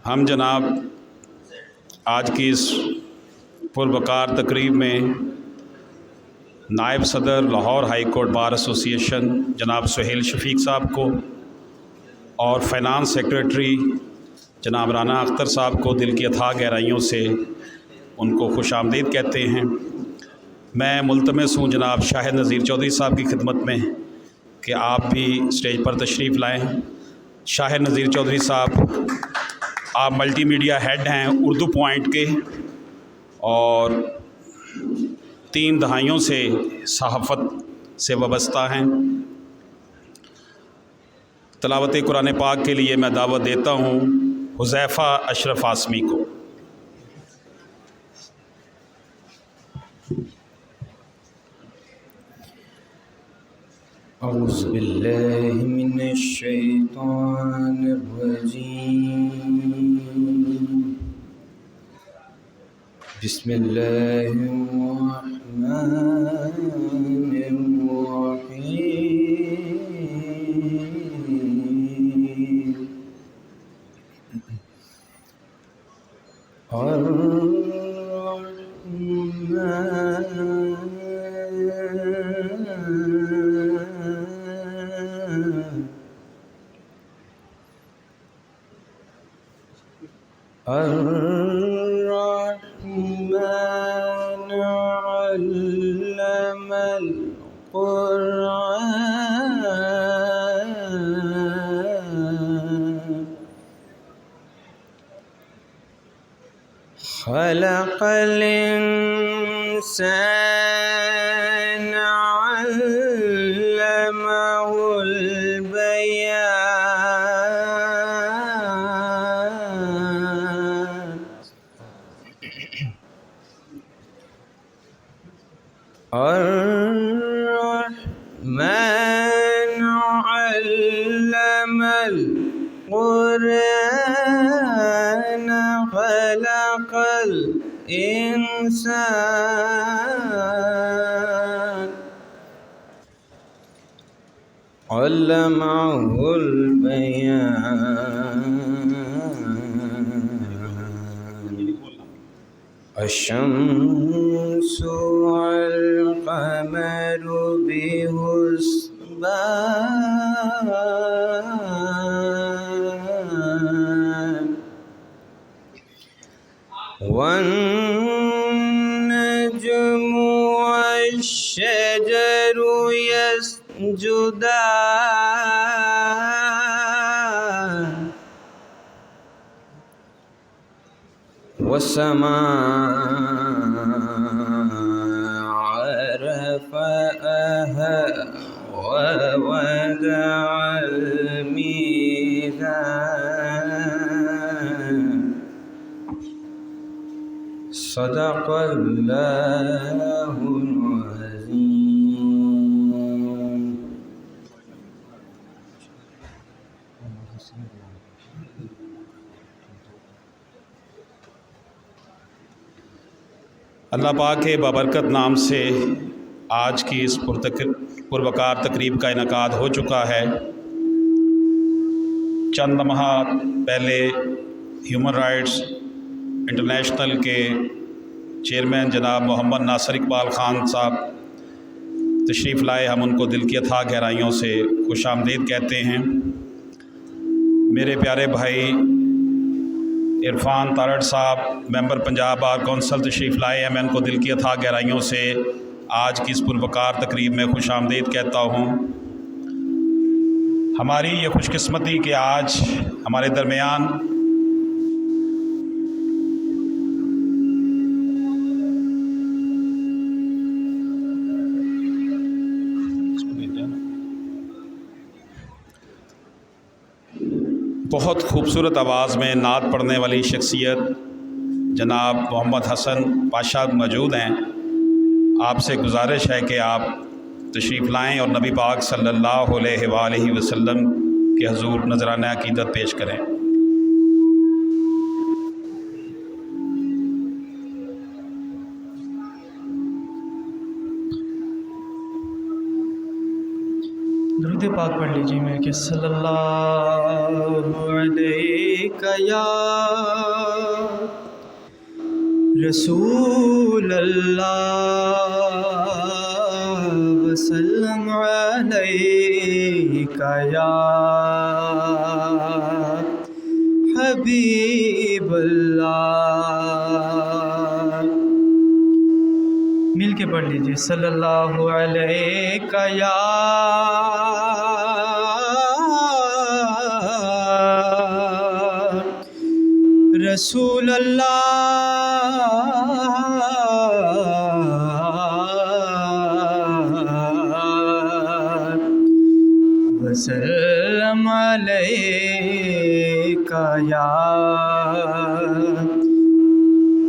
ہم جناب آج کی اس پروقار تقریب میں نائب صدر لاہور ہائی کورٹ بار ایسوسی ایشن جناب سہیل شفیق صاحب کو اور فائنانس سیکریٹری جناب رانا اختر صاحب کو دل کی اتھاہ گہرائیوں سے ان کو خوش آمدید کہتے ہیں۔ میں ملتمس ہوں جناب شاہد نذیر چودھری صاحب کی خدمت میں کہ آپ بھی اسٹیج پر تشریف لائیں۔ شاہد نذیر چودھری صاحب، آپ ملٹی میڈیا ہیڈ ہیں اردو پوائنٹ کے اور 3 دہائیوں سے صحافت سے وابستہ ہیں۔ تلاوت قرآن پاک کے لیے میں دعوت دیتا ہوں حذیفہ اشرف عاصمی کو۔ اعوذ باللہ من الشیطان الرجیم، بسم اللہ الرحمن الرحمن علم القرآن خلق الإنسان علمه البيان الرحمن علم القرآن خلق الإنسان علمه البيان الشمس والقمر بحسبان والنجم والشجر يسجدان والسماء رفعها ووضع الميزان صدق اللہ العظیم۔ اللہ پاک کے بابرکت نام سے آج کی اس پروقار تقریب کا انعقاد ہو چکا ہے۔ چند لمحات پہلے ہیومن رائٹس انٹرنیشنل کے چیئرمین جناب محمد ناصر اقبال خان صاحب تشریف لائے، ہم ان کو دل کی اتھاہ گہرائیوں سے خوش آمدید کہتے ہیں۔ میرے پیارے بھائی عرفان تارڑ صاحب ممبر پنجاب بار کونسل تشریف لائے ہیں، میں ان کو دل کی اتھاہ گہرائیوں سے آج کی اس پروقار تقریب میں خوش آمدید کہتا ہوں۔ ہماری یہ خوش قسمتی کہ آج ہمارے درمیان بہت خوبصورت آواز میں نعت پڑھنے والی شخصیت جناب محمد حسن پاشا موجود ہیں۔ آپ سے گزارش ہے کہ آپ تشریف لائیں اور نبی پاک صلی اللہ علیہ وآلہ وسلم کے حضور نذرانہ عقیدت پیش کریں۔ درود پاک پڑھ لیجیے مل کے صلی اللہ علیہ یا رسول اللہ وسلم علیہ یا حبیب اللہ۔ مل کے پڑھ لیجیے صلی اللہ علیہ یا رسول اللہ وسلم علیک یا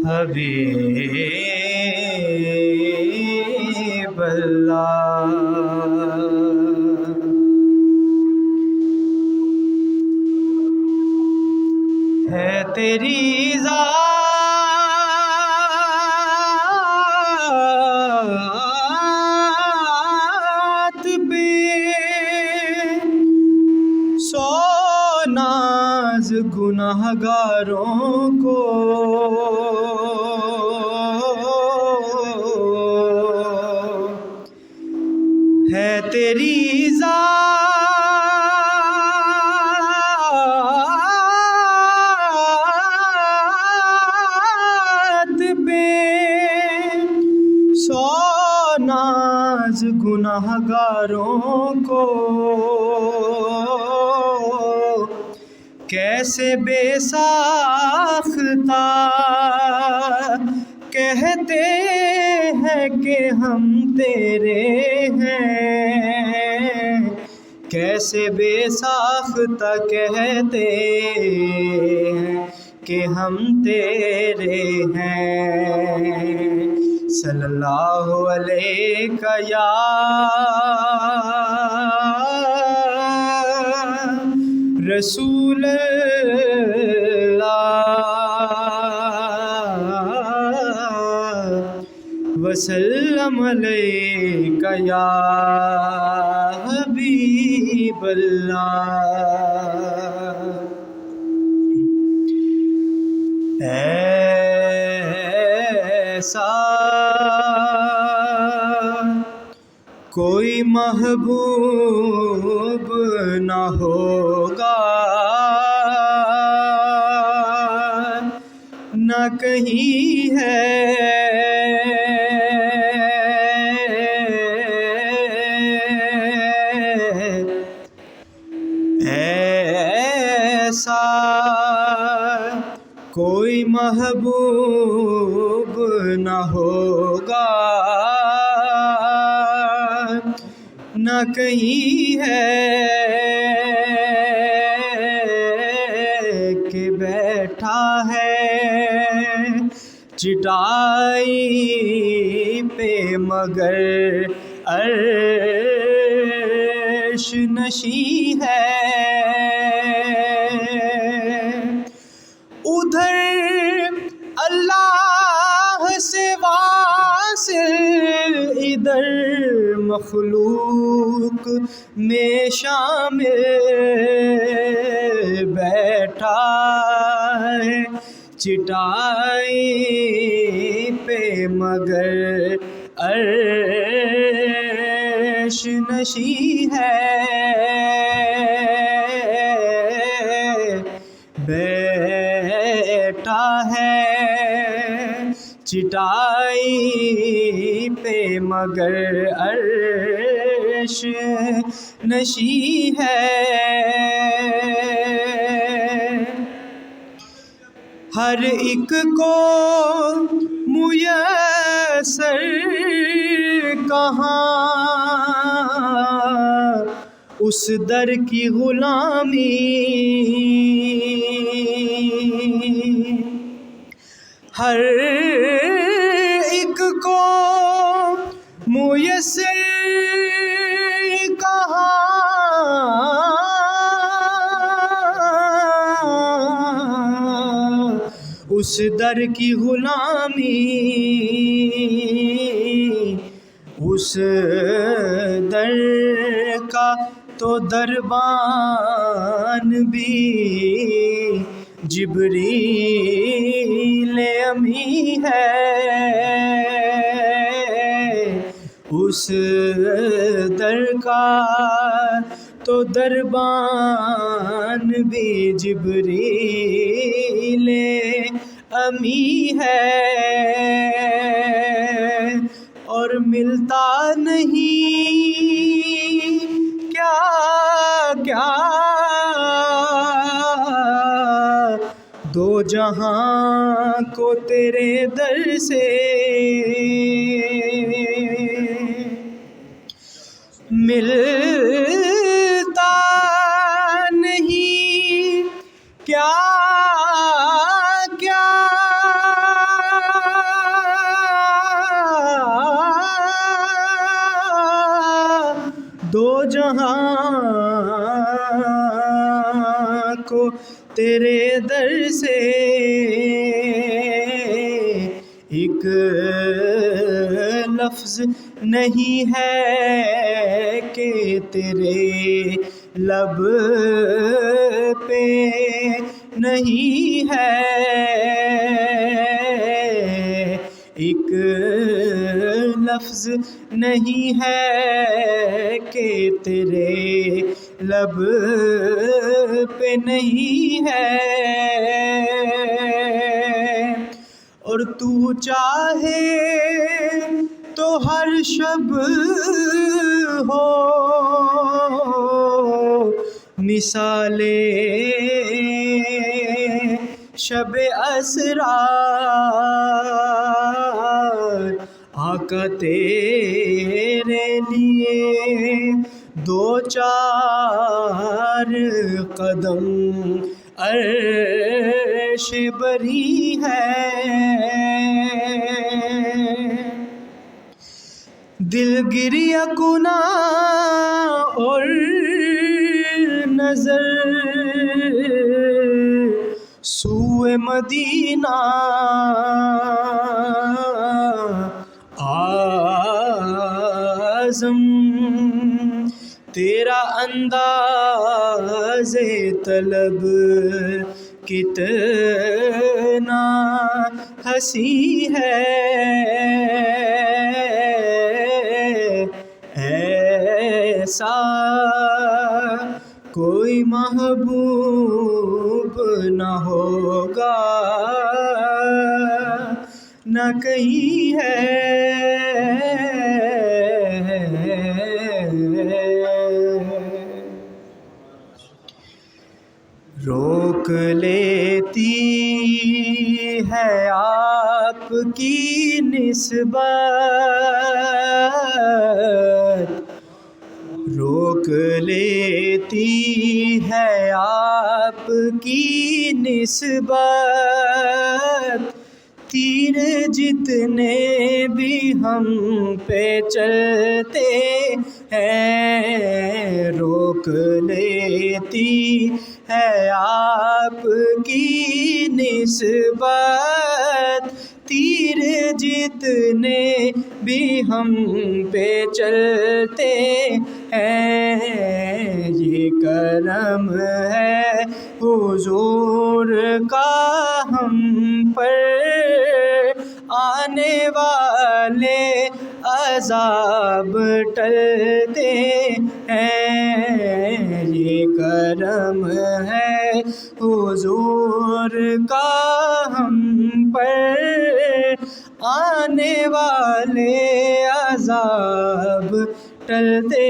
حبیب اللہ۔ ہے تیری ذات پہ سو ناز گنہگاروں کو، ہے تیری سو ناز گنہگاروں کو، کیسے بے ساختہ کہتے ہیں کہ ہم تیرے ہیں، کیسے بے ساختہ کہتے ہیں کہ ہم تیرے ہیں۔ صلی اللہ علیہ یا رسول اللہ وسلم علیک یا حبیب اللہ۔ ایسا کوئی محبوب نہ ہوگا، نہ کہیں ہے ایسا کوئی محبوب نہ ہوگا، نہ کہیں ہے کہ بیٹھا ہے چٹائی پہ مگر عرش نشیں ہے، ادھر اللہ سے واصل ادھر مخلوق میں شامل، بیٹھا ہے چٹائی پہ مگر عرش نشیں ہے، بیٹھا ہے چٹائی پہ مگر عرش نشیں ہے، ہر ایک کو میسر کہاں اس در کی غلامی، ہر ایک کو میسر کہاں اس در کی غلامی، اس در کا تو دربان بھی جبریل امی ہے، اس در کا تو دربان بھی جبریل امی ہے، اور ملتا نہیں کیا کیا دو جہاں کو تیرے در سے، ملتا نہیں کیا کیا دو جہاں کو تیرے در سے، ایک لفظ نہیں ہے کہ تیرے لب پہ نہیں ہے، ایک لفظ نہیں ہے کہ تیرے لب پہ نہیں ہے، اور تو چاہے تو ہر شب ہو مثال شب اسرار، آقا تیرے لیے دو چار قدم عرش بری ہے، دل گریہ کنا اور نظر سوئے مدینہ اعظم، تیرا انداز طلب کتنا ہنسی ہے، ایسا کوئی محبوب نہ ہوگا نہ کہیں ہے، روک لیتی ہے آپ کی نسبت، روک لیتی ہے آپ کی نسبت، تیر جتنے بھی ہم پہ چلتے ہیں، روک لیتی ہے آپ کی نسبت، تیر جتنے بھی ہم پہ چلتے ہیں، یہ کرم ہے حضور کا ہم پر، آنے والے عذاب ٹلتے ہیں، یہ کرم ہے حضور کا ہم پر، آنے والے عذاب ٹلتے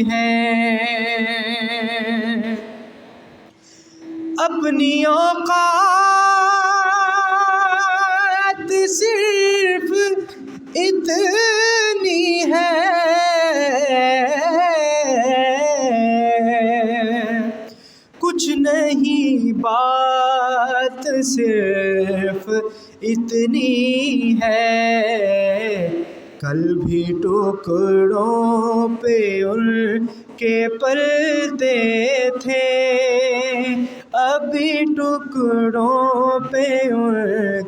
ہیں، اپنی اوقات صرف اتنی ہے، کچھ نہیں بات صرف اتنی ہے، کل بھی ٹکڑوں پہ ان کے پلتے تھے، ابھی ٹکڑوں پہ ان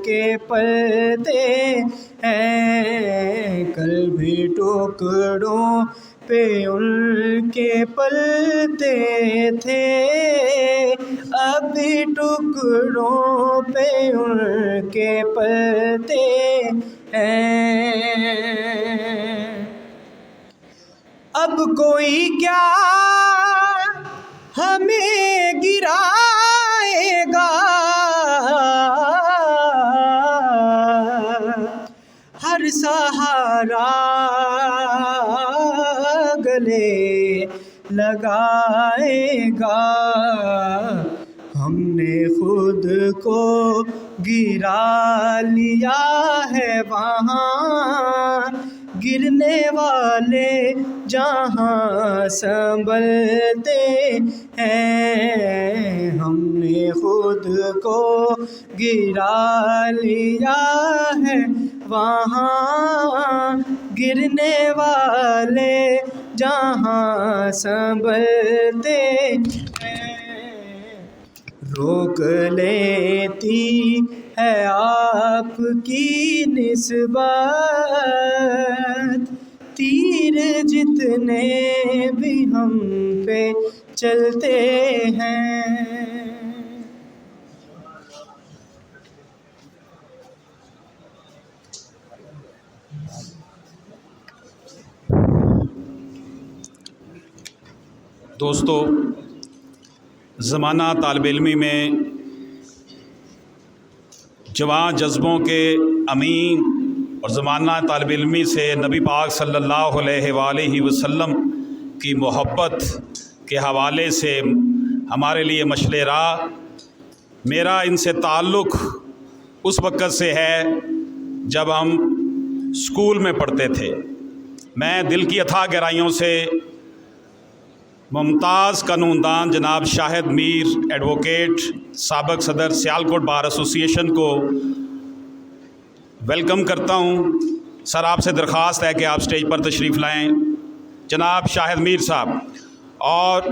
کے پلتے ہیں، کل بھی ٹکڑوں پہ ان کے پلتے تھے، ابھی ٹکڑوں پہ ان کے پلتے ہیں۔ اب کوئی کیا ہمیں گرائے گا، ہر سہارا گلے لگائے گا۔ ہم نے خود کو گرا لیا ہے وہاں، گرنے والے جہاں سنبھلتے ہیں۔ ہم نے خود کو گرا لیا ہے وہاں، گرنے والے جہاں سنبھلتے ہیں۔ روک لیتی ہے آپ کی نسبت، تیر جتنے بھی ہم پہ چلتے ہیں۔ دوستو، زمانہ طالب علمی میں جوان جذبوں کے امین اور زمانہ طالب علمی سے نبی پاک صلی اللہ علیہ وآلہ وسلم کی محبت کے حوالے سے ہمارے لیے مشعل راہ۔ میرا ان سے تعلق اس وقت سے ہے جب ہم اسکول میں پڑھتے تھے۔ میں دل کی اتھاہ گہرائیوں سے ممتاز قانون دان جناب شاہد میر ایڈوکیٹ، سابق صدر سیالکوٹ بار ایسوسی ایشن کو ویلکم کرتا ہوں۔ سر، آپ سے درخواست ہے کہ آپ اسٹیج پر تشریف لائیں۔ جناب شاہد میر صاحب اور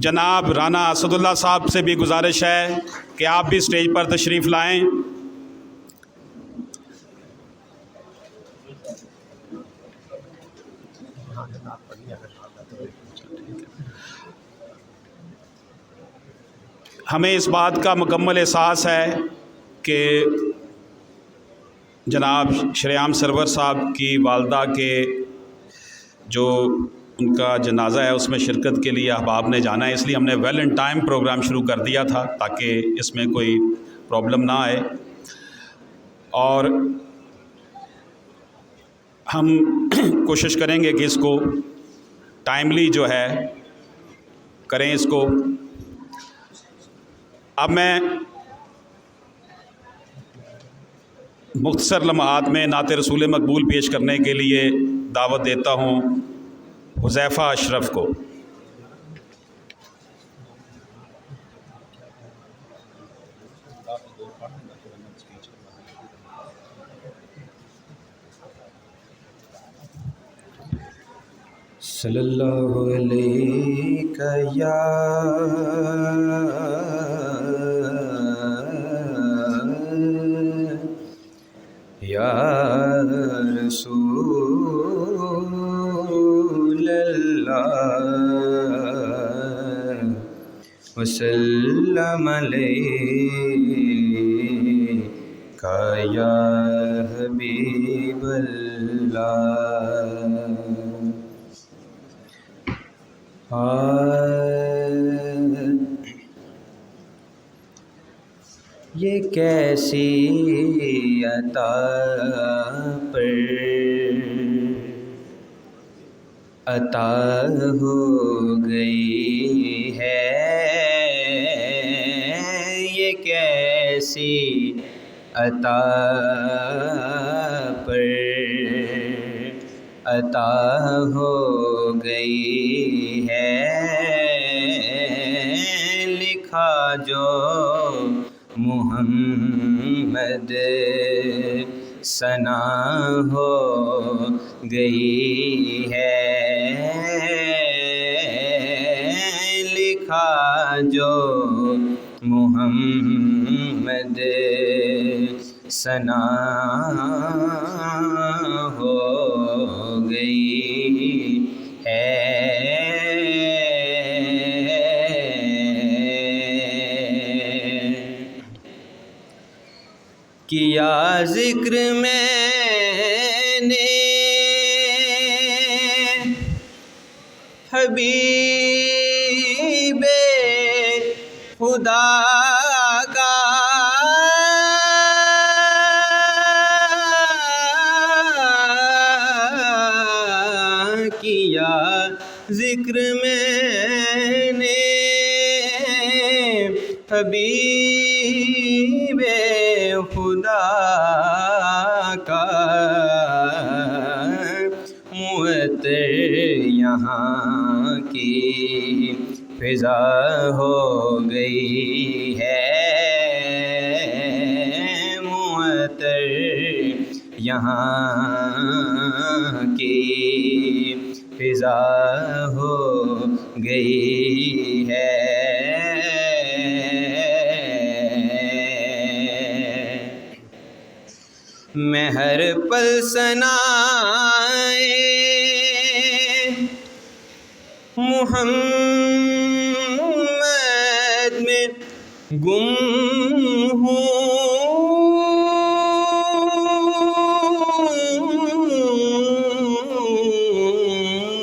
جناب رانا اسد اللہ صاحب سے بھی گزارش ہے کہ آپ بھی اسٹیج پر تشریف لائیں۔ ہمیں اس بات کا مکمل احساس ہے کہ جناب شریعام سرور صاحب کی والدہ کے جو ان کا جنازہ ہے اس میں شرکت کے لیے احباب نے جانا ہے، اس لیے ہم نے ویل ان ٹائم پروگرام شروع کر دیا تھا تاکہ اس میں کوئی پرابلم نہ آئے، اور ہم کوشش کریں گے کہ اس کو ٹائملی جو ہے کریں اس کو۔ اب میں مختصر لمحات میں نعت رسول مقبول پیش کرنے کے لیے دعوت دیتا ہوں حذیفہ اشرف کو۔ صلی اللہ علیہ یا رسول اللہ وسلم علیک یا حبیب اللہ۔ یہ کیسی عطا پر عطا ہو گئی ہے، یہ کیسی عطا پر عطا ہو گئی ہے، لکھا جو محمد ثنا ہو گئی ہے، لکھا جو محمد ثنا ہو گئی ہے۔ کیا ذکر میں نے حبیب خدا کا کیا ذکر میں نے حبیب خدا کا معطر یہاں کی فضا ہو گئی ہے معطر یہاں کی فضا ہو گئی ہے میں ہر پل ثنائے محمد میں گم ہوں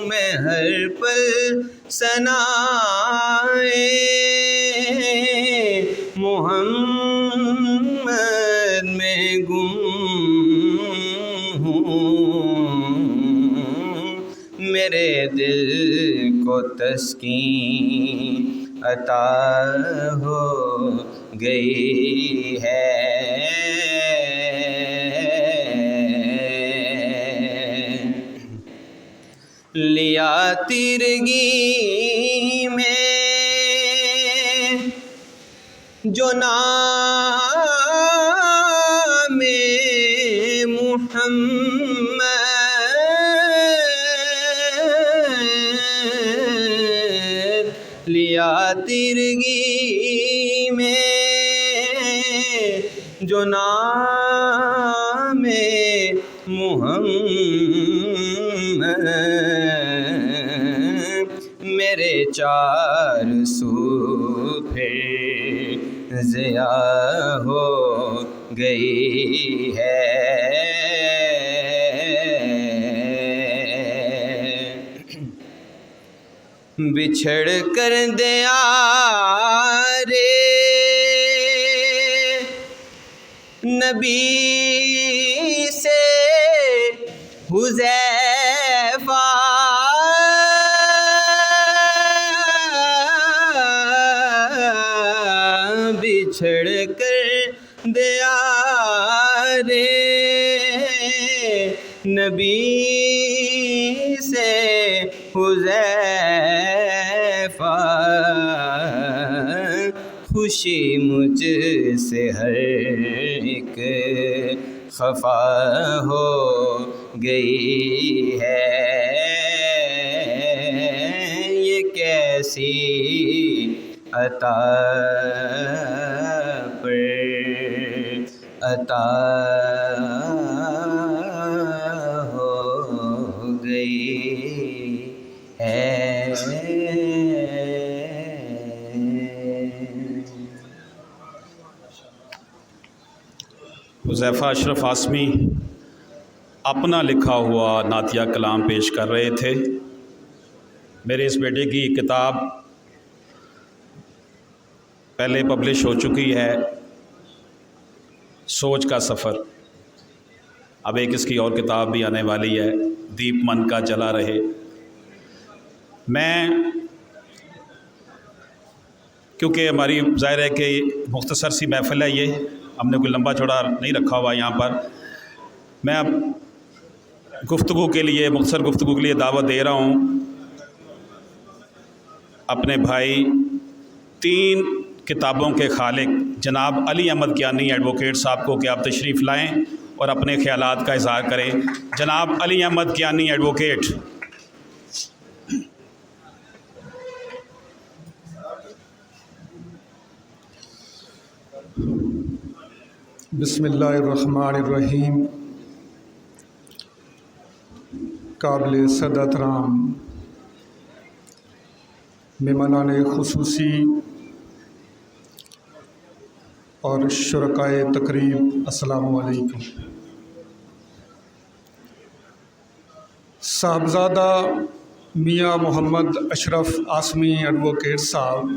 میں ہر پل ثنائے محمد میں گم میرے دل کو تسکین عطا ہو گئی ہے لیا تیرگی میں جو نام محمد لیا تیرگی میں جو نام محمد میرے چار سو پھر ضیاء ہو گئی ہے بچھڑ کر دیارے نبی سے حذیفہ بچھڑ کر دیارے نبی سے حذیفہ خوشی مجھ سے ہر ایک خفا ہو گئی ہے یہ کیسی عطا پر عطا ہو گئی ہے حذیفہ اشرف ہاشمی اپنا لکھا ہوا نعتیہ کلام پیش کر رہے تھے۔ میرے اس بیٹے کی کتاب پہلے پبلش ہو چکی ہے، سوچ کا سفر۔ اب ایک اس کی اور کتاب بھی آنے والی ہے، دیپ من کا جلا رہے۔ میں کیونکہ ہماری ظاہر ہے کہ مختصر سی محفل ہے، یہ ہم نے کوئی لمبا چوڑا نہیں رکھا ہوا یہاں پر، میں اب گفتگو کے لیے مختصر گفتگو کے لیے دعوت دے رہا ہوں اپنے بھائی 3 کتابوں کے خالق جناب علی احمد کیانی ایڈوکیٹ صاحب کو کہ آپ تشریف لائیں اور اپنے خیالات کا اظہار کریں۔ جناب علی احمد کیانی ایڈوکیٹ۔ بسم اللہ الرحمن الرحیم۔ قابل صد احترام مہمانان خصوصی، اور شرکائے تقریب، السلام علیکم۔ صاحبزادہ میاں محمد اشرف عاصمی ایڈوکیٹ صاحب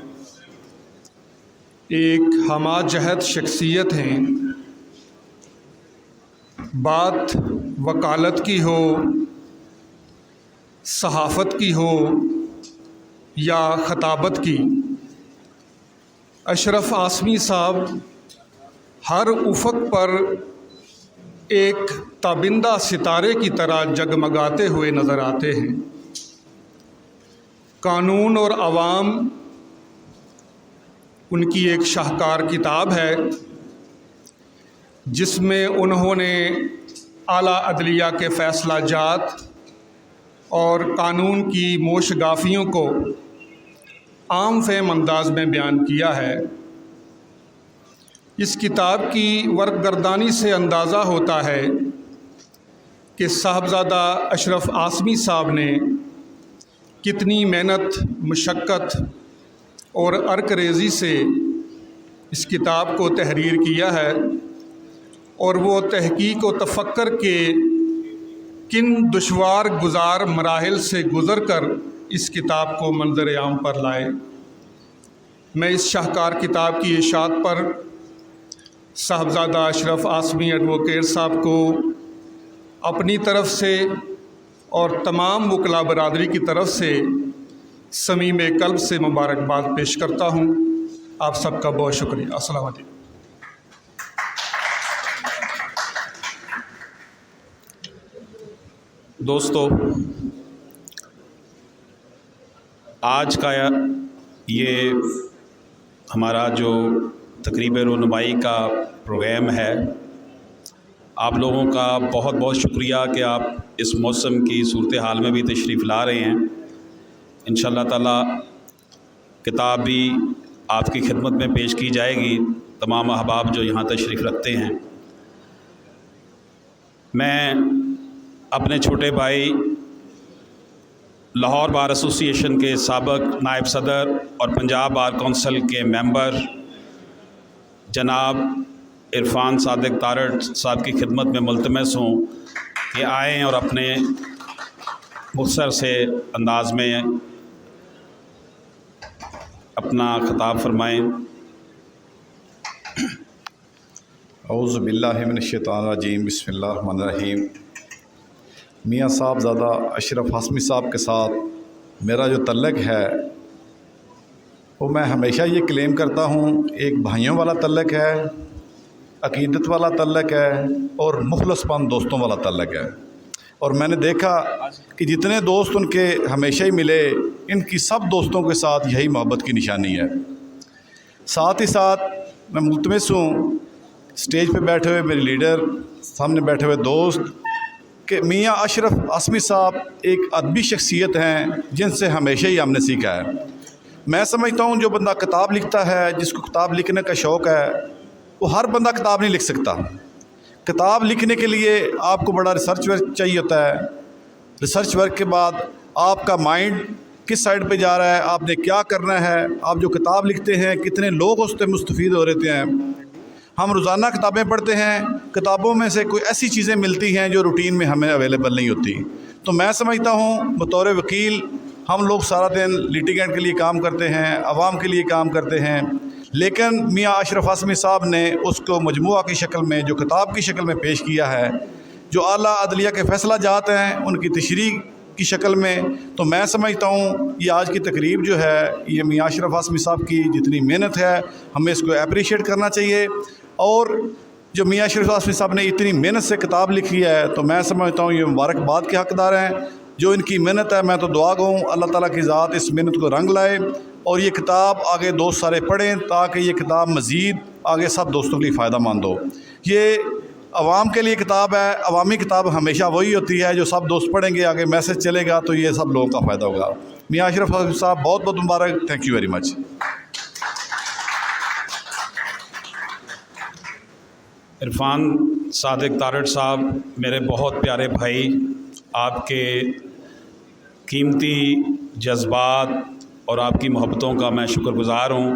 ایک ہمہ جہت شخصیت ہیں۔ بات وکالت کی ہو، صحافت کی ہو یا خطابت کی، اشرف عاصمی صاحب ہر افق پر ایک تابندہ ستارے کی طرح جگمگاتے ہوئے نظر آتے ہیں۔ قانون اور عوام ان کی ایک شاہکار کتاب ہے، جس میں انہوں نے اعلیٰ عدلیہ کے فیصلہ جات اور قانون کی موشگافیوں کو عام فہم انداز میں بیان کیا ہے۔ اس کتاب کی ورق گردانی سے اندازہ ہوتا ہے کہ صاحبزادہ اشرف عاصمی صاحب نے کتنی محنت، مشقت اور عرق ریزی سے اس کتاب کو تحریر کیا ہے، اور وہ تحقیق و تفکر کے کن دشوار گزار مراحل سے گزر کر اس کتاب کو منظر عام پر لائے۔ میں اس شاہکار کتاب کی اشاعت پر صاحبزادہ اشرف عاصمی ایڈوکیٹ صاحب کو اپنی طرف سے اور تمام وکلاء برادری کی طرف سے صمیم قلب سے مبارکباد پیش کرتا ہوں۔ آپ سب کا بہت شکریہ۔ السلام علیکم۔ دوستو، آج کا یہ ہمارا جو تقریب رونمائی کا پروگرام ہے، آپ لوگوں کا بہت بہت شکریہ کہ آپ اس موسم کی صورتحال میں بھی تشریف لا رہے ہیں۔ انشاءاللہ تعالیٰ کتاب بھی آپ کی خدمت میں پیش کی جائے گی، تمام احباب جو یہاں تشریف رکھتے ہیں۔ میں اپنے چھوٹے بھائی لاہور بار ایسوسی ایشن کے سابق نائب صدر اور پنجاب بار کونسل کے ممبر جناب عرفان صادق تارڑ صاحب کی خدمت میں ملتمس ہوں کہ آئیں اور اپنے مختصر سے انداز میں اپنا خطاب فرمائیں۔ اعوذ باللہ من الشیطان الرجیم، بسم اللہ الرحمن الرحیم۔ میاں صاحبزادہ اشرف عاصمی صاحب کے ساتھ میرا جو تعلق ہے وہ میں ہمیشہ یہ کلیم کرتا ہوں، ایک بھائیوں والا تعلق ہے، عقیدت والا تعلق ہے اور مخلص پند دوستوں والا تعلق ہے۔ اور میں نے دیکھا کہ جتنے دوست ان کے ہمیشہ ہی ملے، ان کی سب دوستوں کے ساتھ یہی محبت کی نشانی ہے۔ ساتھ ہی ساتھ میں ملتمس ہوں اسٹیج پہ بیٹھے ہوئے میرے لیڈر، سامنے بیٹھے ہوئے دوست، کہ میاں اشرف عاصمی صاحب ایک ادبی شخصیت ہیں جن سے ہمیشہ ہی ہم نے سیکھا ہے۔ میں سمجھتا ہوں جو بندہ کتاب لکھتا ہے، جس کو کتاب لکھنے کا شوق ہے، وہ ہر بندہ کتاب نہیں لکھ سکتا۔ کتاب لکھنے کے لیے آپ کو بڑا ریسرچ ورک چاہیے ہوتا ہے۔ ریسرچ ورک کے بعد آپ کا مائنڈ کس سائڈ پہ جا رہا ہے، آپ نے کیا کرنا ہے، آپ جو کتاب لکھتے ہیں کتنے لوگ اس سے مستفید ہو رہتے ہیں۔ ہم روزانہ کتابیں پڑھتے ہیں، کتابوں میں سے کوئی ایسی چیزیں ملتی ہیں جو روٹین میں ہمیں اویلیبل نہیں ہوتی۔ تو میں سمجھتا ہوں بطور وکیل ہم لوگ سارا دن لیٹیگنٹ کے لیے کام کرتے ہیں، عوام کے لیے کام کرتے ہیں، لیکن میاں اشرف عاصمی صاحب نے اس کو مجموعہ کی شکل میں، جو کتاب کی شکل میں پیش کیا ہے، جو اعلیٰ عدلیہ کے فیصلہ جات ہیں ان کی تشریح کی شکل میں۔ تو میں سمجھتا ہوں یہ آج کی تقریب جو ہے، یہ میاں اشرف عاصمی صاحب کی جتنی محنت ہے ہمیں اس کو اپریشیٹ کرنا چاہیے۔ اور جو میاں اشرف عاصمی صاحب نے اتنی محنت سے کتاب لکھی ہے تو میں سمجھتا ہوں یہ مبارکباد کے حقدار ہیں۔ جو ان کی محنت ہے، میں تو دعا گو ہوں اللہ تعالیٰ کی ذات اس محنت کو رنگ لائے اور یہ کتاب آگے دوست سارے پڑھیں تاکہ یہ کتاب مزید آگے سب دوستوں کے لیے فائدہ مند ہو۔ یہ عوام کے لیے کتاب ہے، عوامی کتاب ہمیشہ وہی ہوتی ہے جو سب دوست پڑھیں گے، آگے میسج چلے گا تو یہ سب لوگوں کا فائدہ ہوگا۔ میاں اشرف عاصمی صاحب بہت بہت مبارک، thank you very much. Irfan Sadiq Tarar صاحب میرے بہت پیارے بھائی، آپ کے قیمتی جذبات اور آپ کی محبتوں کا میں شکر گزار ہوں۔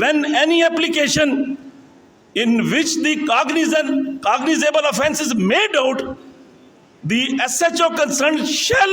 when any application in which the cognizable offence is made out, the SHO concerned shall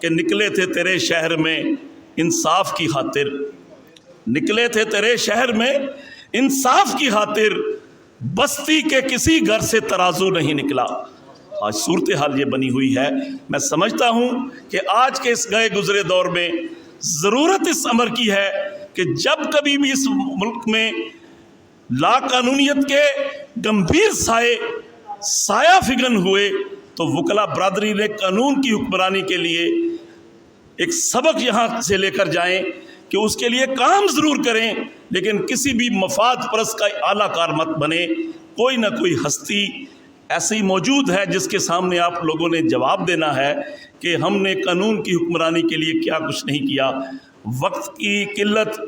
کہ نکلے تھے تیرے شہر میں انصاف کی خاطر، نکلے تھے تیرے شہر میں انصاف کی خاطر، بستی کے کسی گھر سے ترازو نہیں نکلا۔ آج صورتحال یہ بنی ہوئی ہے۔ میں سمجھتا ہوں کہ آج کے اس گئے گزرے دور میں ضرورت اس امر کی ہے کہ جب کبھی بھی اس ملک میں لا قانونیت کے گمبھیر سایہ فگن ہوئے تو وکلا برادری نے قانون کی حکمرانی کے لیے ایک سبق یہاں سے لے کر جائیں کہ اس کے لیے کام ضرور کریں، لیکن کسی بھی مفاد پرست کا اعلیٰ کار مت بنے۔ کوئی نہ کوئی ہستی ایسی موجود ہے جس کے سامنے آپ لوگوں نے جواب دینا ہے کہ ہم نے قانون کی حکمرانی کے لیے کیا کچھ نہیں کیا۔ وقت کی قلت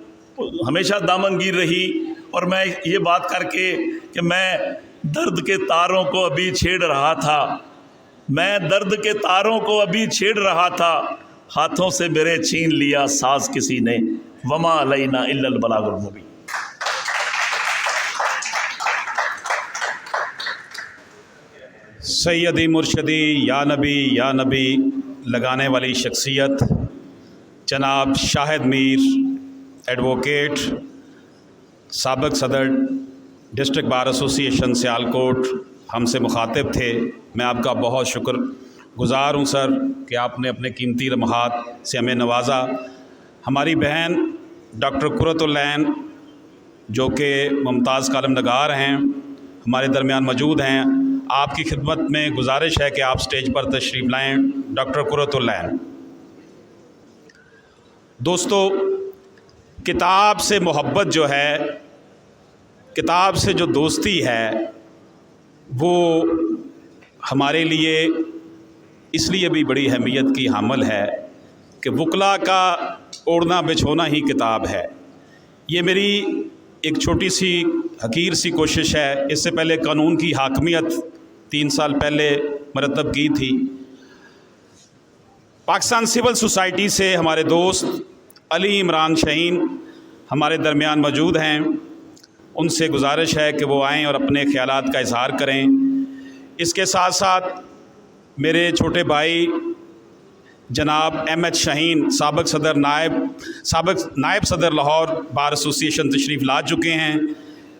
ہمیشہ دامنگیر رہی، اور میں یہ بات کر کے کہ میں درد کے تاروں کو ابھی چھیڑ رہا تھا، میں درد کے تاروں کو ابھی چھیڑ رہا تھا، ہاتھوں سے میرے چھین لیا ساز کسی نے، وما علینا الا البلاغ المبین۔ سیدی مرشدی یا نبی لگانے والی شخصیت جناب شاہد میر ایڈوکیٹ، سابق صدر ڈسٹرکٹ بار ایسوسی ایشن سیالکوٹ ہم سے مخاطب تھے۔ میں آپ کا بہت شکر گزار ہوں سر کہ آپ نے اپنے قیمتی لمحات سے ہمیں نوازا۔ ہماری بہن ڈاکٹر قرۃ العین جو کہ ممتاز کالم نگار ہیں ہمارے درمیان موجود ہیں، آپ کی خدمت میں گزارش ہے کہ آپ سٹیج پر تشریف لائیں۔ ڈاکٹر قرۃ العین۔ دوستو، کتاب سے محبت جو ہے، کتاب سے جو دوستی ہے، وہ ہمارے لیے اس لیے بھی بڑی اہمیت کی حامل ہے کہ وکلا کا اوڑھنا بچھونا ہی کتاب ہے۔ یہ میری ایک چھوٹی سی حقیر سی کوشش ہے۔ اس سے پہلے قانون کی حاکمیت 3 سال پہلے مرتب کی تھی۔ پاکستان سول سوسائٹی سے ہمارے دوست علی عمران شہین ہمارے درمیان موجود ہیں۔ ان سے گزارش ہے کہ وہ آئیں اور اپنے خیالات کا اظہار کریں۔ اس کے ساتھ ساتھ میرے چھوٹے بھائی جناب ایم ایچ شاہین سابق نائب صدر لاہور بار ایسوسی ایشن تشریف لا چکے ہیں۔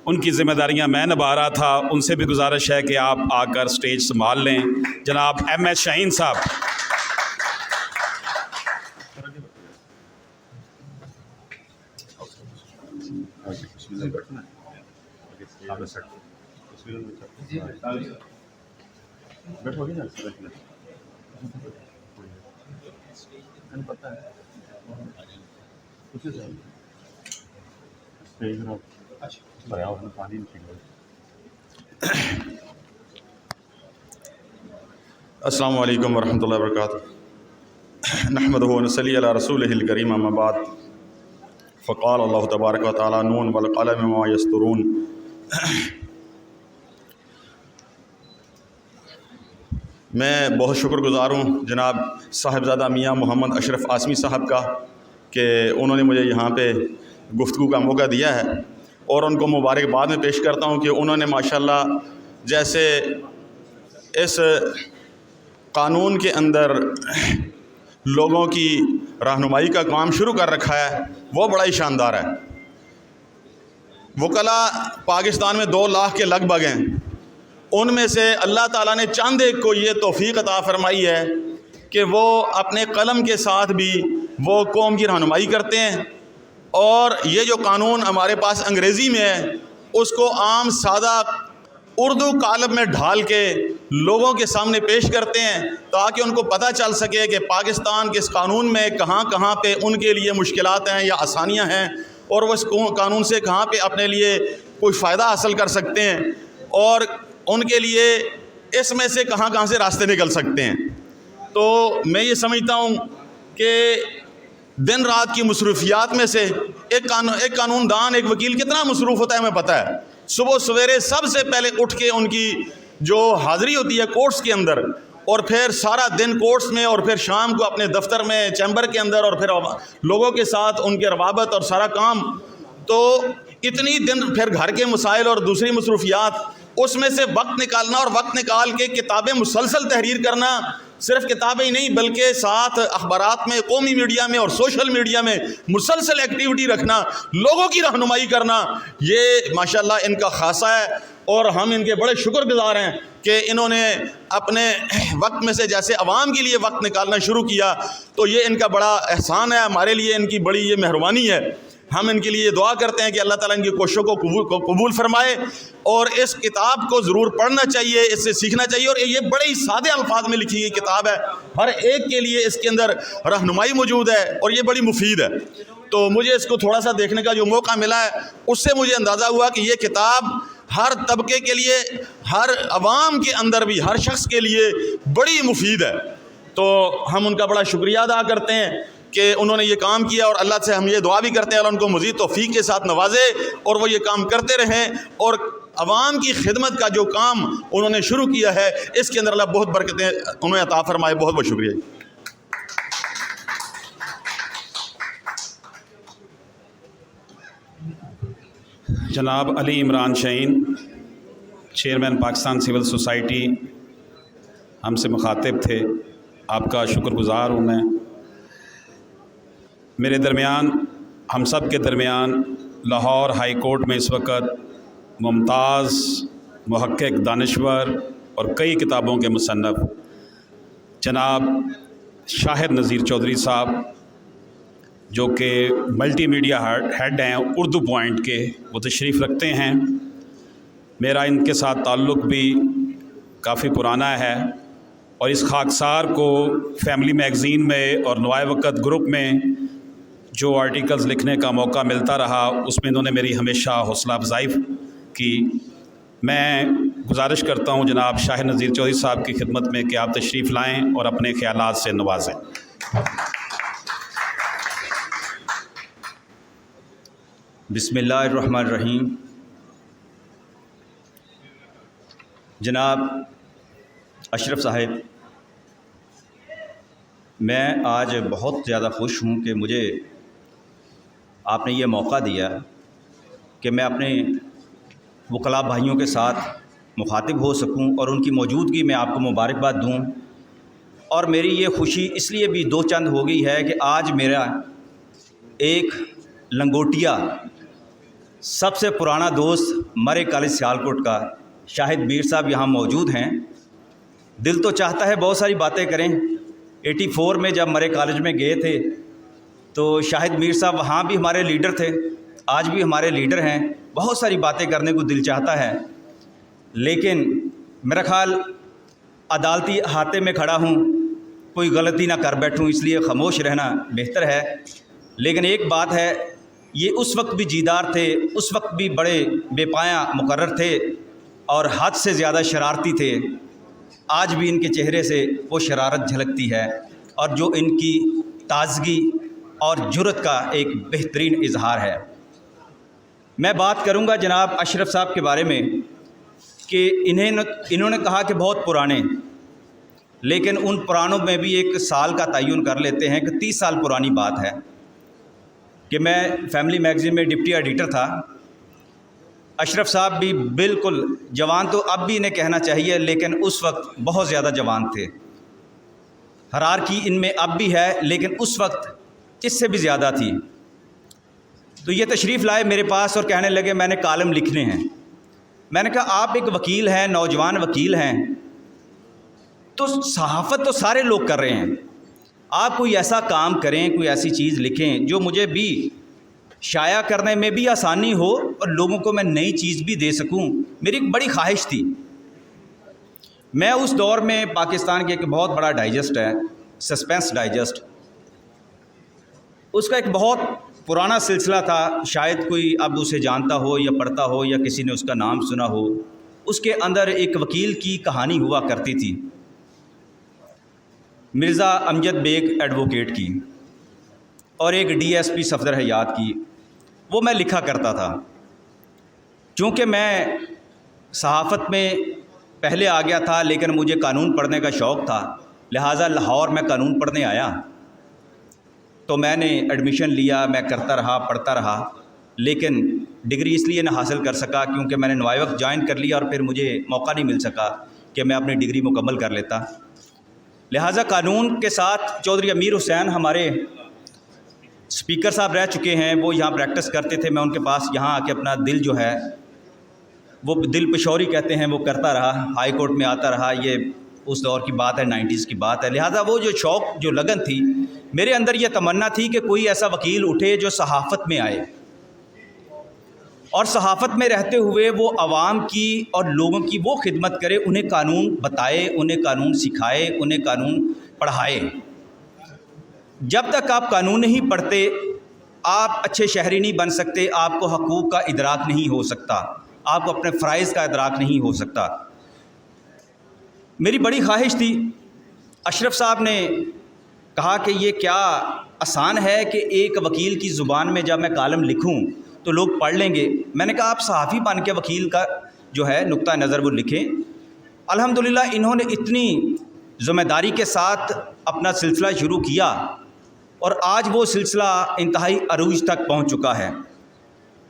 ان کی ذمہ داریاں میں نبھا رہا تھا۔ ان سے بھی گزارش ہے کہ آپ آ کر سٹیج سنبھال لیں۔ جناب ایم ایچ شاہین صاحب۔ السلام علیکم ورحمۃ اللہ وبرکاتہ۔ نحمدہ و نصلی علی رسولہ الکریم، اما بعد، فقال اللہ تبارک و تعالی نون والقلم وما یسطرون۔ میں بہت شکر گزار ہوں جناب صاحبزادہ میاں محمد اشرف آسمی صاحب کا کہ انہوں نے مجھے یہاں پہ گفتگو کا موقع دیا ہے، اور ان کو مبارکباد میں پیش کرتا ہوں کہ انہوں نے ماشاءاللہ جیسے اس قانون کے اندر لوگوں کی رہنمائی کا کام شروع کر رکھا ہے، وہ بڑا ہی شاندار ہے۔ وکلا پاکستان میں 2 لاکھ کے لگ بھگ ہیں۔ ان میں سے اللہ تعالیٰ نے چند ایک کو یہ توفیق عطا فرمائی ہے کہ وہ اپنے قلم کے ساتھ بھی وہ قوم کی رہنمائی کرتے ہیں، اور یہ جو قانون ہمارے پاس انگریزی میں ہے اس کو عام سادہ اردو قالب میں ڈھال کے لوگوں کے سامنے پیش کرتے ہیں تاکہ ان کو پتہ چل سکے کہ پاکستان کے اس قانون میں کہاں کہاں پہ ان کے لیے مشکلات ہیں یا آسانیاں ہیں، اور وہ اس قانون سے کہاں پہ اپنے لیے کوئی فائدہ حاصل کر سکتے ہیں، اور ان کے لیے اس میں سے کہاں کہاں سے راستے نکل سکتے ہیں۔ تو میں یہ سمجھتا ہوں کہ دن رات کی مصروفیات میں سے ایک قانون دان، ایک وکیل کتنا مصروف ہوتا ہے ہمیں پتہ ہے۔ صبح سویرے سب سے پہلے اٹھ کے ان کی جو حاضری ہوتی ہے کورٹس کے اندر، اور پھر سارا دن کورٹس میں، اور پھر شام کو اپنے دفتر میں چیمبر کے اندر، اور پھر لوگوں کے ساتھ ان کے روابط اور سارا کام، تو اتنی دن پھر گھر کے مسائل اور دوسری مصروفیات، اس میں سے وقت نکالنا اور وقت نکال کے کتابیں مسلسل تحریر کرنا، صرف کتابیں ہی نہیں بلکہ ساتھ اخبارات میں، قومی میڈیا میں اور سوشل میڈیا میں مسلسل ایکٹیویٹی رکھنا، لوگوں کی رہنمائی کرنا، یہ ماشاءاللہ ان کا خاصہ ہے، اور ہم ان کے بڑے شکر گزار ہیں کہ انہوں نے اپنے وقت میں سے جیسے عوام کے لیے وقت نکالنا شروع کیا، تو یہ ان کا بڑا احسان ہے، ہمارے لیے ان کی بڑی یہ مہربانی ہے۔ ہم ان کے لیے دعا کرتے ہیں کہ اللہ تعالیٰ ان کی کوششوں کو قبول فرمائے، اور اس کتاب کو ضرور پڑھنا چاہیے، اس سے سیکھنا چاہیے، اور یہ بڑے ہی سادے الفاظ میں لکھی گئی کتاب ہے، ہر ایک کے لیے اس کے اندر رہنمائی موجود ہے، اور یہ بڑی مفید ہے۔ تو مجھے اس کو تھوڑا سا دیکھنے کا جو موقع ملا ہے، اس سے مجھے اندازہ ہوا کہ یہ کتاب ہر طبقے کے لیے، ہر عوام کے اندر بھی، ہر شخص کے لیے بڑی مفید ہے۔ تو ہم ان کا بڑا شکریہ ادا کرتے ہیں کہ انہوں نے یہ کام کیا، اور اللہ سے ہم یہ دعا بھی کرتے ہیں اللہ ان کو مزید توفیق کے ساتھ نوازے، اور وہ یہ کام کرتے رہیں، اور عوام کی خدمت کا جو کام انہوں نے شروع کیا ہے اس کے اندر اللہ بہت برکتیں انہیں عطا فرمائے۔ بہت بہت شکریہ۔ جناب Ali Imran شہین، chairman Pakistan civil society, ہم سے مخاطب تھے، آپ کا شکر گزار ہوں میں۔ میرے درمیان، ہم سب کے درمیان لاہور ہائی کورٹ میں اس وقت ممتاز محقق، دانشور اور کئی کتابوں کے مصنف جناب شاہد نذیر چودھری صاحب، جو کہ ملٹی میڈیا ہیڈ ہیں اردو پوائنٹ کے، وہ تشریف رکھتے ہیں۔ میرا ان کے ساتھ تعلق بھی کافی پرانا ہے، اور اس خاکسار کو فیملی میگزین میں اور نوائے وقت گروپ میں جو آرٹیکلز لکھنے کا موقع ملتا رہا، اس میں انہوں نے میری ہمیشہ حوصلہ افزائی کی۔ میں گزارش کرتا ہوں جناب شاہد نذیر چودھری صاحب کی خدمت میں کہ آپ تشریف لائیں اور اپنے خیالات سے نوازیں۔ بسم اللہ الرحمن الرحیم۔ جناب اشرف صاحب، میں آج بہت زیادہ خوش ہوں کہ مجھے آپ نے یہ موقع دیا کہ میں اپنے وکلاء بھائیوں کے ساتھ مخاطب ہو سکوں، اور ان کی موجودگی میں آپ کو مبارکباد دوں۔ اور میری یہ خوشی اس لیے بھی دو چند ہو گئی ہے کہ آج میرا ایک لنگوٹیا سب سے پرانا دوست مرے کالج سیالکوٹ کا شاہد میر صاحب یہاں موجود ہیں۔ دل تو چاہتا ہے بہت ساری باتیں کریں۔ 84 میں جب مرے کالج میں گئے تھے تو شاہد میر صاحب وہاں بھی ہمارے لیڈر تھے، آج بھی ہمارے لیڈر ہیں، بہت ساری باتیں کرنے کو دل چاہتا ہے، لیکن میرا خیال عدالتی احاطے میں کھڑا ہوں، کوئی غلطی نہ کر بیٹھوں، اس لیے خاموش رہنا بہتر ہے۔ لیکن ایک بات ہے، یہ اس وقت بھی جیدار تھے، اس وقت بھی بڑے بے پایہ مقرر تھے اور حد سے زیادہ شرارتی تھے۔ آج بھی ان کے چہرے سے وہ شرارت جھلکتی ہے، اور جو ان کی تازگی اور جرأت کا ایک بہترین اظہار ہے۔ میں بات کروں گا جناب اشرف صاحب کے بارے میں کہ انہوں نے کہا کہ بہت پرانے، لیکن ان پرانوں میں بھی ایک سال کا تعین کر لیتے ہیں کہ 30 سال پرانی بات ہے کہ میں فیملی میگزین میں ڈپٹی ایڈیٹر تھا۔ اشرف صاحب بھی بالکل جوان، تو اب بھی انہیں کہنا چاہیے، لیکن اس وقت بہت زیادہ جوان تھے۔ ہرارکی ان میں اب بھی ہے، لیکن اس وقت اس سے بھی زیادہ تھی۔ تو یہ تشریف لائے میرے پاس اور کہنے لگے میں نے کالم لکھنے ہیں۔ میں نے کہا آپ ایک وکیل ہیں، نوجوان وکیل ہیں، تو صحافت تو سارے لوگ کر رہے ہیں، آپ کوئی ایسا کام کریں، کوئی ایسی چیز لکھیں جو مجھے بھی شائع کرنے میں بھی آسانی ہو اور لوگوں کو میں نئی چیز بھی دے سکوں۔ میری ایک بڑی خواہش تھی۔ میں اس دور میں پاکستان کے ایک بہت بڑا ڈائجسٹ ہے، سسپینس ڈائجسٹ، اس کا ایک بہت پرانا سلسلہ تھا، شاید کوئی اب اسے جانتا ہو یا پڑھتا ہو یا کسی نے اس کا نام سنا ہو۔ اس کے اندر ایک وکیل کی کہانی ہوا کرتی تھی، مرزا امجد بیگ ایڈوکیٹ کی، اور ایک ڈی ایس پی صفدر حیات کی، وہ میں لکھا کرتا تھا۔ چونکہ میں صحافت میں پہلے آ گیا تھا، لیکن مجھے قانون پڑھنے کا شوق تھا، لہٰذا لاہور میں قانون پڑھنے آیا، تو میں نے ایڈمیشن لیا، میں کرتا رہا، پڑھتا رہا، لیکن ڈگری اس لیے نہ حاصل کر سکا کیونکہ میں نے نوائے وقت جوائن کر لیا، اور پھر مجھے موقع نہیں مل سکا کہ میں اپنی ڈگری مکمل کر لیتا۔ لہٰذا قانون کے ساتھ چودھری امیر حسین ہمارے اسپیکر صاحب رہ چکے ہیں، وہ یہاں پریکٹس کرتے تھے، میں ان کے پاس یہاں آ کے اپنا دل جو ہے وہ دل پشوری کہتے ہیں وہ کرتا رہا، ہائی کورٹ میں آتا رہا، یہ اس دور کی بات ہے، 90s کی بات ہے۔ لہٰذا وہ جو شوق جو لگن تھی میرے اندر، یہ تمنا تھی کہ کوئی ایسا وکیل اٹھے جو صحافت میں آئے اور صحافت میں رہتے ہوئے وہ عوام کی اور لوگوں کی وہ خدمت کرے، انہیں قانون بتائے، انہیں قانون سکھائے، انہیں قانون پڑھائے۔ جب تک آپ قانون نہیں پڑھتے آپ اچھے شہری نہیں بن سکتے، آپ کو حقوق کا ادراک نہیں ہو سکتا، آپ کو اپنے فرائض کا ادراک نہیں ہو سکتا۔ میری بڑی خواہش تھی، اشرف صاحب نے کہا کہ یہ کیا آسان ہے کہ ایک وکیل کی زبان میں جب میں کالم لکھوں تو لوگ پڑھ لیں گے۔ میں نے کہا آپ صحافی بن کے وکیل کا جو ہے نقطہ نظر وہ لکھیں۔ الحمدللہ انہوں نے اتنی ذمہ داری کے ساتھ اپنا سلسلہ شروع کیا اور آج وہ سلسلہ انتہائی عروج تک پہنچ چکا ہے۔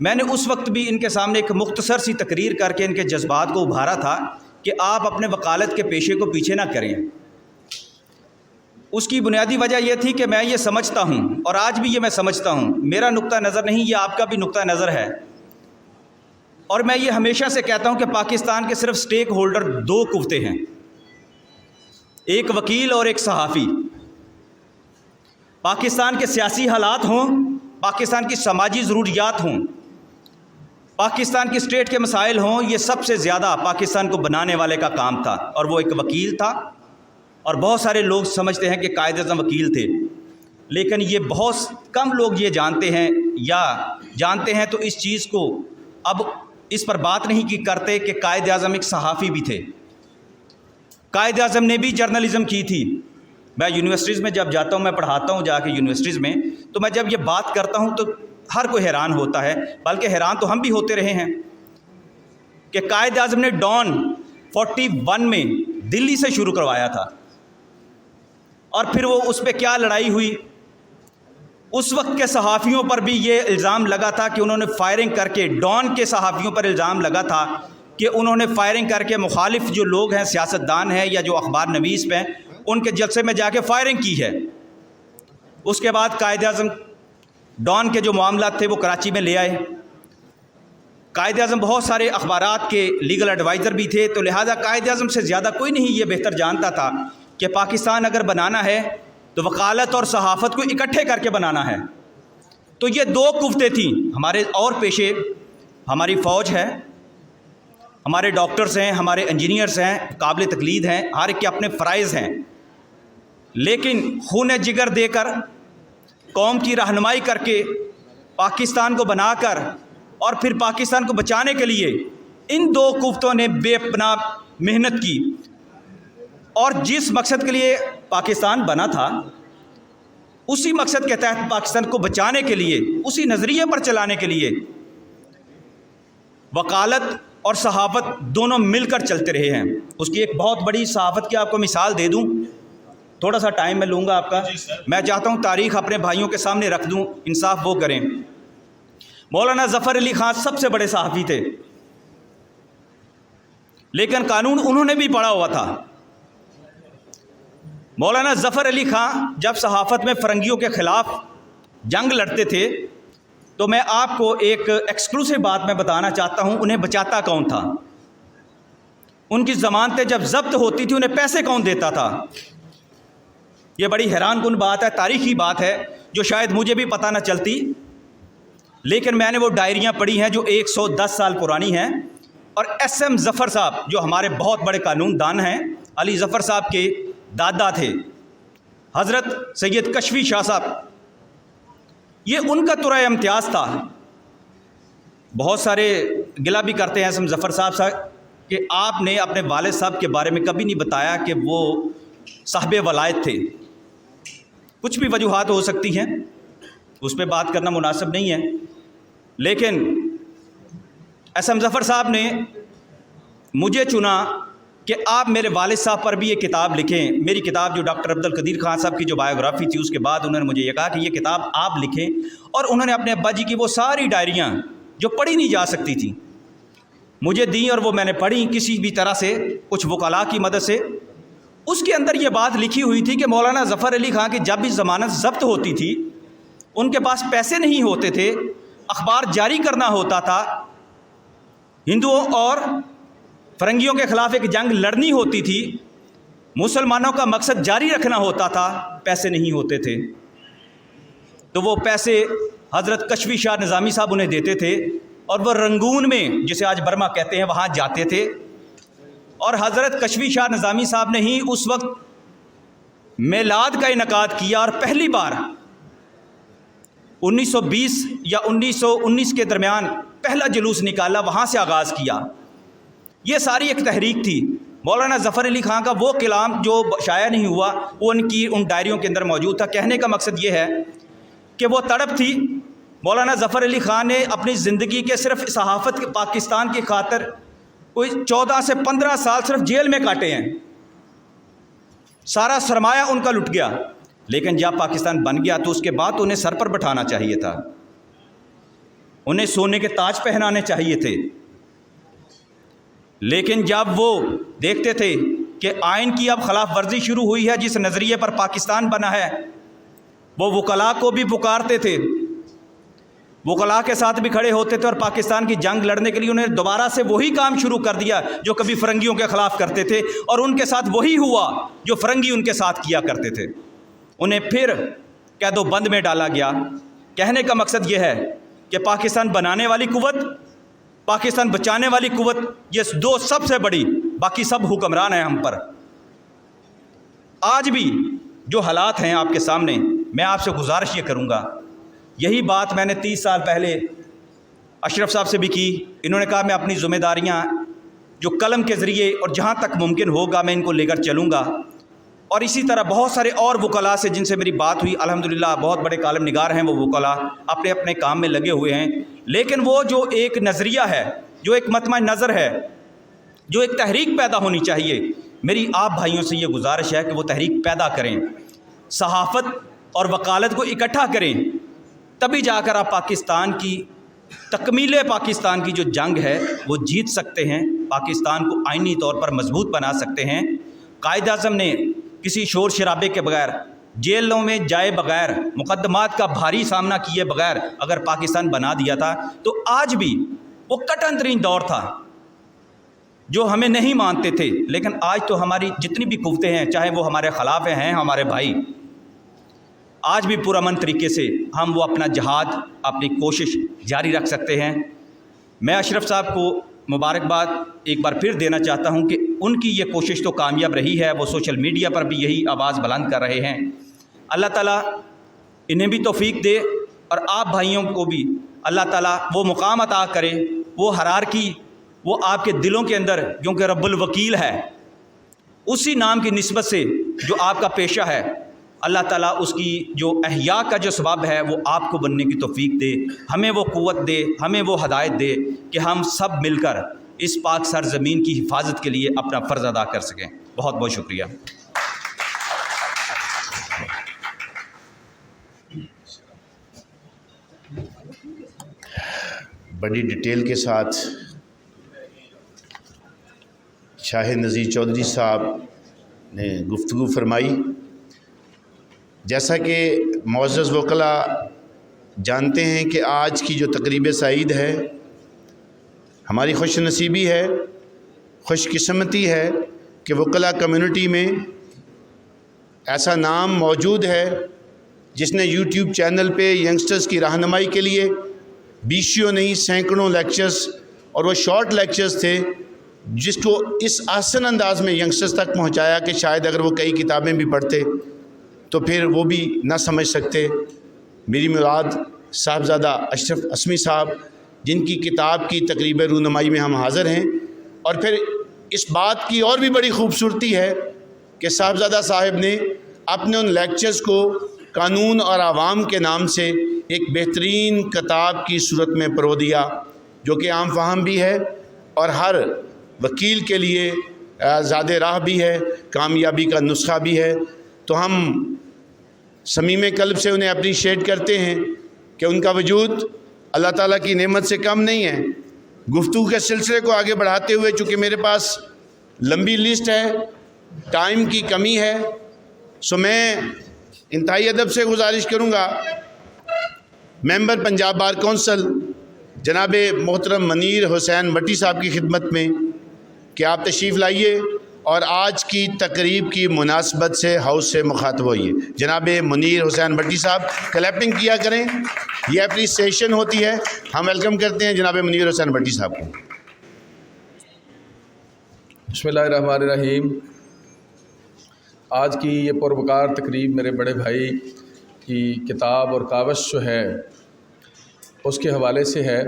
میں نے اس وقت بھی ان کے سامنے ایک مختصر سی تقریر کر کے ان کے جذبات کو ابھارا تھا کہ آپ اپنے وکالت کے پیشے کو پیچھے نہ کریں۔ اس کی بنیادی وجہ یہ تھی کہ میں یہ سمجھتا ہوں اور آج بھی یہ میں سمجھتا ہوں، میرا نقطہ نظر نہیں، یہ آپ کا بھی نقطہ نظر ہے، اور میں یہ ہمیشہ سے کہتا ہوں کہ پاکستان کے صرف سٹیک ہولڈر دو قوتیں ہیں، ایک وکیل اور ایک صحافی۔ پاکستان کے سیاسی حالات ہوں، پاکستان کی سماجی ضروریات ہوں، پاکستان کی اسٹیٹ کے مسائل ہوں، یہ سب سے زیادہ پاکستان کو بنانے والے کا کام تھا، اور وہ ایک وکیل تھا۔ اور بہت سارے لوگ سمجھتے ہیں کہ قائد اعظم وکیل تھے، لیکن یہ بہت کم لوگ یہ جانتے ہیں، یا جانتے ہیں تو اس چیز کو اب اس پر بات نہیں کی کرتے کہ قائد اعظم ایک صحافی بھی تھے۔ قائد اعظم نے بھی جرنلزم کی تھی۔ میں یونیورسٹیز میں جب جاتا ہوں، میں پڑھاتا ہوں جا کے یونیورسٹیز میں، تو میں جب یہ بات کرتا ہوں تو ہر کوئی حیران ہوتا ہے، بلکہ حیران تو ہم بھی ہوتے رہے ہیں کہ قائد اعظم نے ڈان 41 میں دلی سے شروع کروایا تھا، اور پھر وہ اس پہ کیا لڑائی ہوئی۔ اس وقت کے صحافیوں پر بھی یہ الزام لگا تھا کہ انہوں نے فائرنگ کر کے، ڈان کے صحافیوں پر الزام لگا تھا کہ انہوں نے فائرنگ کر کے مخالف جو لوگ ہیں، سیاستدان ہیں یا جو اخبار نویس پہ، ان کے جلسے میں جا کے فائرنگ کی ہے۔ اس کے بعد قائد اعظم ڈان کے جو معاملات تھے وہ کراچی میں لے آئے۔ قائد اعظم بہت سارے اخبارات کے لیگل ایڈوائزر بھی تھے، تو لہٰذا قائد اعظم سے زیادہ کوئی نہیں یہ بہتر جانتا تھا کہ پاکستان اگر بنانا ہے تو وکالت اور صحافت کو اکٹھے کر کے بنانا ہے۔ تو یہ دو قوتیں تھیں۔ ہمارے اور پیشے، ہماری فوج ہے، ہمارے ڈاکٹرز ہیں، ہمارے انجینئرز ہیں، قابل تقلید ہیں، ہر ایک کے اپنے فرائض ہیں، لیکن خون جگر دے کر، قوم کی رہنمائی کر کے، پاکستان کو بنا کر اور پھر پاکستان کو بچانے کے لیے ان دو قوتوں نے بے پناہ محنت کی، اور جس مقصد کے لیے پاکستان بنا تھا اسی مقصد کے تحت پاکستان کو بچانے کے لیے، اسی نظریے پر چلانے کے لیے وکالت اور صحافت دونوں مل کر چلتے رہے ہیں۔ اس کی ایک بہت بڑی صحافت کی آپ کو مثال دے دوں، تھوڑا سا ٹائم میں لوں گا آپ کا، میں چاہتا ہوں تاریخ اپنے بھائیوں کے سامنے رکھ دوں، انصاف وہ کریں۔ مولانا ظفر علی خان سب سے بڑے صحافی تھے، لیکن قانون انہوں نے بھی پڑھا ہوا تھا۔ مولانا ظفر علی خان جب صحافت میں فرنگیوں کے خلاف جنگ لڑتے تھے تو میں آپ کو ایک ایکسکلوسیو بات میں بتانا چاہتا ہوں، انہیں بچاتا کون تھا؟ ان کی ضمانتیں جب ضبط ہوتی تھی انہیں پیسے کون دیتا تھا؟ یہ بڑی حیران کن بات ہے، تاریخی بات ہے جو شاید مجھے بھی پتہ نہ چلتی، لیکن میں نے وہ ڈائریاں پڑھی ہیں جو 110 سال پرانی ہیں، اور ایس ایم ظفر صاحب جو ہمارے بہت بڑے قانون دان ہیں، علی ظفر صاحب کے دادا تھے، حضرت سید کشفی شاہ صاحب، یہ ان کا ترائے امتیاز تھا۔ بہت سارے گلہ بھی کرتے ہیں ایس ایم ظفر صاحب کہ آپ نے اپنے والد صاحب کے بارے میں کبھی نہیں بتایا کہ وہ صاحب ولایت تھے۔ کچھ بھی وجوہات ہو سکتی ہیں، اس پہ بات کرنا مناسب نہیں ہے، لیکن ایس ایم ظفر صاحب نے مجھے چنا کہ آپ میرے والد صاحب پر بھی یہ کتاب لکھیں۔ میری کتاب جو ڈاکٹر عبد القدیر خان صاحب کی جو بایوگرافی تھی، اس کے بعد انہوں نے مجھے یہ کہا کہ یہ کتاب آپ لکھیں، اور انہوں نے اپنے ابا جی کی وہ ساری ڈائریاں جو پڑھی نہیں جا سکتی تھیں مجھے دیں، اور وہ میں نے پڑھی کسی بھی طرح سے، کچھ وکلاء کی مدد سے۔ اس کے اندر یہ بات لکھی ہوئی تھی کہ مولانا ظفر علی خان کی جب بھی ضمانت ضبط ہوتی تھی، ان کے پاس پیسے نہیں ہوتے تھے، اخبار جاری کرنا ہوتا تھا، ہندوؤں اور فرنگیوں کے خلاف ایک جنگ لڑنی ہوتی تھی، مسلمانوں کا مقصد جاری رکھنا ہوتا تھا، پیسے نہیں ہوتے تھے، تو وہ پیسے حضرت کشفی شاہ نظامی صاحب انہیں دیتے تھے، اور وہ رنگون میں، جسے آج برما کہتے ہیں، وہاں جاتے تھے، اور حضرت کشفی شاہ نظامی صاحب نے ہی اس وقت میلاد کا انعقاد کیا، اور پہلی بار 1920 یا 1919 کے درمیان پہلا جلوس نکالا، وہاں سے آغاز کیا۔ یہ ساری ایک تحریک تھی۔ مولانا ظفر علی خان کا وہ کلام جو شائع نہیں ہوا، وہ ان ڈائریوں کے اندر موجود تھا۔ کہنے کا مقصد یہ ہے کہ وہ تڑپ تھی۔ مولانا ظفر علی خان نے اپنی زندگی کے صرف صحافت پاکستان کی خاطر کوئی 14 سے 15 سال صرف جیل میں کاٹے ہیں، سارا سرمایہ ان کا لٹ گیا، لیکن جب پاکستان بن گیا تو اس کے بعد انہیں سر پر بٹھانا چاہیے تھا، انہیں سونے کے تاج پہنانے چاہیے تھے، لیکن جب وہ دیکھتے تھے کہ آئین کی اب خلاف ورزی شروع ہوئی ہے، جس نظریے پر پاکستان بنا ہے، وہ وکلاء کو بھی پکارتے تھے، وکلاء کے ساتھ بھی کھڑے ہوتے تھے، اور پاکستان کی جنگ لڑنے کے لیے انہیں دوبارہ سے وہی کام شروع کر دیا جو کبھی فرنگیوں کے خلاف کرتے تھے، اور ان کے ساتھ وہی ہوا جو فرنگی ان کے ساتھ کیا کرتے تھے۔ انہیں پھر قید و بند میں ڈالا گیا۔ کہنے کا مقصد یہ ہے کہ پاکستان بنانے والی قوت، پاکستان بچانے والی قوت، یہ دو سب سے بڑی، باقی سب حکمران ہیں ہم پر۔ آج بھی جو حالات ہیں آپ کے سامنے، میں آپ سے گزارش یہ کروں گا، یہی بات میں نے 30 سال پہلے اشرف صاحب سے بھی کی۔ انہوں نے کہا میں اپنی ذمہ داریاں جو قلم کے ذریعے اور جہاں تک ممکن ہوگا میں ان کو لے کر چلوں گا، اور اسی طرح بہت سارے اور وکلاء سے جن سے میری بات ہوئی، الحمدللہ بہت بڑے کالم نگار ہیں وہ وکلاء، اپنے اپنے کام میں لگے ہوئے ہیں، لیکن وہ جو ایک نظریہ ہے، جو ایک مطمع نظر ہے، جو ایک تحریک پیدا ہونی چاہیے، میری آپ بھائیوں سے یہ گزارش ہے کہ وہ تحریک پیدا کریں، صحافت اور وکالت کو اکٹھا کریں، تبھی جا کر آپ پاکستان کی تکمیل پاکستان کی جو جنگ ہے وہ جیت سکتے ہیں، پاکستان کو آئینی طور پر مضبوط بنا سکتے ہیں۔ قائد اعظم نے کسی شور شرابے کے بغیر، جیلوں میں جائے بغیر، مقدمات کا بھاری سامنا کیے بغیر اگر پاکستان بنا دیا تھا تو آج بھی وہ کٹن ترین دور تھا جو ہمیں نہیں مانتے تھے، لیکن آج تو ہماری جتنی بھی قوتیں ہیں، چاہے وہ ہمارے خلاف ہیں ہمارے بھائی، آج بھی پرامن طریقے سے ہم وہ اپنا جہاد، اپنی کوشش جاری رکھ سکتے ہیں۔ میں اشرف صاحب کو مبارکباد ایک بار پھر دینا چاہتا ہوں کہ ان کی یہ کوشش تو کامیاب رہی ہے، وہ سوشل میڈیا پر بھی یہی آواز بلند کر رہے ہیں۔ اللہ تعالیٰ انہیں بھی توفیق دے، اور آپ بھائیوں کو بھی اللہ تعالیٰ وہ مقام عطا کرے، وہ حرارکی وہ آپ کے دلوں کے اندر، کیونکہ رب الوکیل ہے، اسی نام کی نسبت سے جو آپ کا پیشہ ہے، اللہ تعالیٰ اس کی جو احیاء کا جو سبب ہے وہ آپ کو بننے کی توفیق دے، ہمیں وہ قوت دے، ہمیں وہ ہدایت دے کہ ہم سب مل کر اس پاک سرزمین کی حفاظت کے لیے اپنا فرض ادا کر سکیں۔ بہت بہت شکریہ۔ بڑی ڈیٹیل کے ساتھ شاہ نذیر چودھری صاحب نے گفتگو فرمائی۔ جیسا کہ معزز وکلاء جانتے ہیں کہ آج کی جو تقریب سعید ہے، ہماری خوش نصیبی ہے، خوش قسمتی ہے کہ وکلاء کمیونٹی میں ایسا نام موجود ہے جس نے یوٹیوب چینل پہ ینگسٹرز کی رہنمائی کے لیے بیسیوں نہیں سینکڑوں لیکچرز، اور وہ شارٹ لیکچرز تھے جس کو اس آسن انداز میں ینگسٹرز تک پہنچایا کہ شاید اگر وہ کئی کتابیں بھی پڑھتے تو پھر وہ بھی نہ سمجھ سکتے۔ میری مراد صاحبزادہ اشرف عاصمی صاحب، جن کی کتاب کی تقریب رونمائی میں ہم حاضر ہیں، اور پھر اس بات کی اور بھی بڑی خوبصورتی ہے کہ صاحبزادہ صاحب نے اپنے ان لیکچرز کو قانون اور عوام کے نام سے ایک بہترین کتاب کی صورت میں پرو دیا، جو کہ عام فہم بھی ہے اور ہر وکیل کے لیے زاد راہ بھی ہے، کامیابی کا نسخہ بھی ہے۔ تو ہم صمیم قلب سے انہیں اپریشیٹ کرتے ہیں کہ ان کا وجود اللہ تعالیٰ کی نعمت سے کم نہیں ہے۔ گفتگو کے سلسلے کو آگے بڑھاتے ہوئے، چونکہ میرے پاس لمبی لسٹ ہے ٹائم کی کمی ہے، سو میں انتہائی ادب سے گزارش کروں گا ممبر پنجاب بار کونسل جناب محترم منیر حسین بٹی صاحب کی خدمت میں کہ آپ تشریف لائیے اور آج کی تقریب کی مناسبت سے ہاؤس سے مخاطب ہوئیے۔ جناب منیر حسین بٹی صاحب کلیپنگ کیا کریں، یہ اپریسیشن ہوتی ہے۔ ہم ویلکم کرتے ہیں جناب منیر حسین بٹی صاحب کو۔ بسم اللہ الرحمن الرحیم۔ آج کی یہ پروقار تقریب میرے بڑے بھائی کی کتاب اور کاوش جو ہے اس کے حوالے سے ہے۔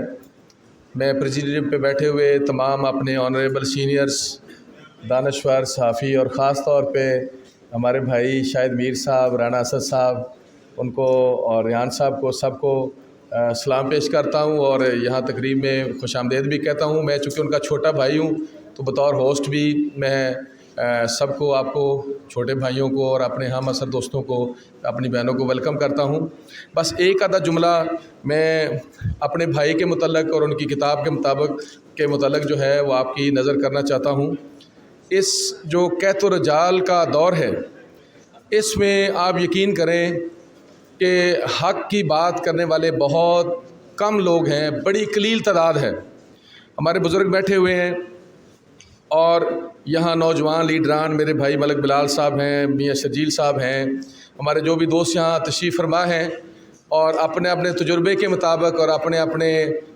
میں پریزیڈیم پہ بیٹھے ہوئے تمام اپنے آنریبل سینئرز، دانشور، صحافی اور خاص طور پہ ہمارے بھائی شاہد میر صاحب، رانا اسد صاحب، ان کو اور ریحان صاحب کو، سب کو سلام پیش کرتا ہوں اور یہاں تقریب میں خوش آمدید بھی کہتا ہوں۔ میں چونکہ ان کا چھوٹا بھائی ہوں تو بطور ہوسٹ بھی میں سب کو، آپ کو، چھوٹے بھائیوں کو اور اپنے ہم اثر دوستوں کو، اپنی بہنوں کو ویلکم کرتا ہوں۔ بس ایک آدھا جملہ میں اپنے بھائی کے متعلق اور ان کی کتاب کے متعلق جو ہے وہ آپ کی نظر کرنا چاہتا ہوں۔ اس جو قحط و رجال کا دور ہے، اس میں آپ یقین کریں کہ حق کی بات کرنے والے بہت کم لوگ ہیں، بڑی قلیل تعداد ہے۔ ہمارے بزرگ بیٹھے ہوئے ہیں اور یہاں نوجوان لیڈران میرے بھائی ملک بلال صاحب ہیں، میاں شرجیل صاحب ہیں، ہمارے جو بھی دوست یہاں تشریف فرما ہیں، اور اپنے اپنے تجربے کے مطابق اور اپنے اپنے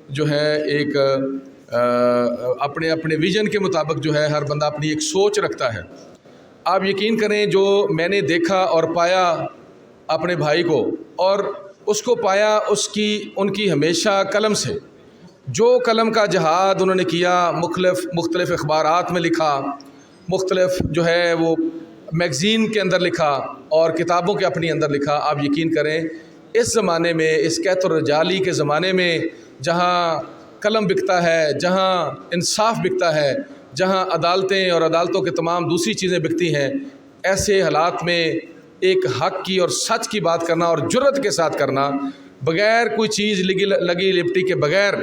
جو ہے ایک اپنے اپنے ویژن کے مطابق جو ہے ہر بندہ اپنی ایک سوچ رکھتا ہے۔ آپ یقین کریں جو میں نے دیکھا اور پایا اپنے بھائی کو، اور اس کو پایا ان کی ہمیشہ قلم سے، جو قلم کا جہاد انہوں نے کیا، مختلف اخبارات میں لکھا، مختلف جو ہے وہ میگزین کے اندر لکھا اور کتابوں کے اپنی اندر لکھا۔ آپ یقین کریں اس زمانے میں، اس قحط و رجالی کے زمانے میں، جہاں قلم بکتا ہے، جہاں انصاف بکتا ہے، جہاں عدالتیں اور عدالتوں کے تمام دوسری چیزیں بکتی ہیں، ایسے حالات میں ایک حق کی اور سچ کی بات کرنا اور جرت کے ساتھ کرنا، بغیر کوئی چیز لگی لپٹی کے بغیر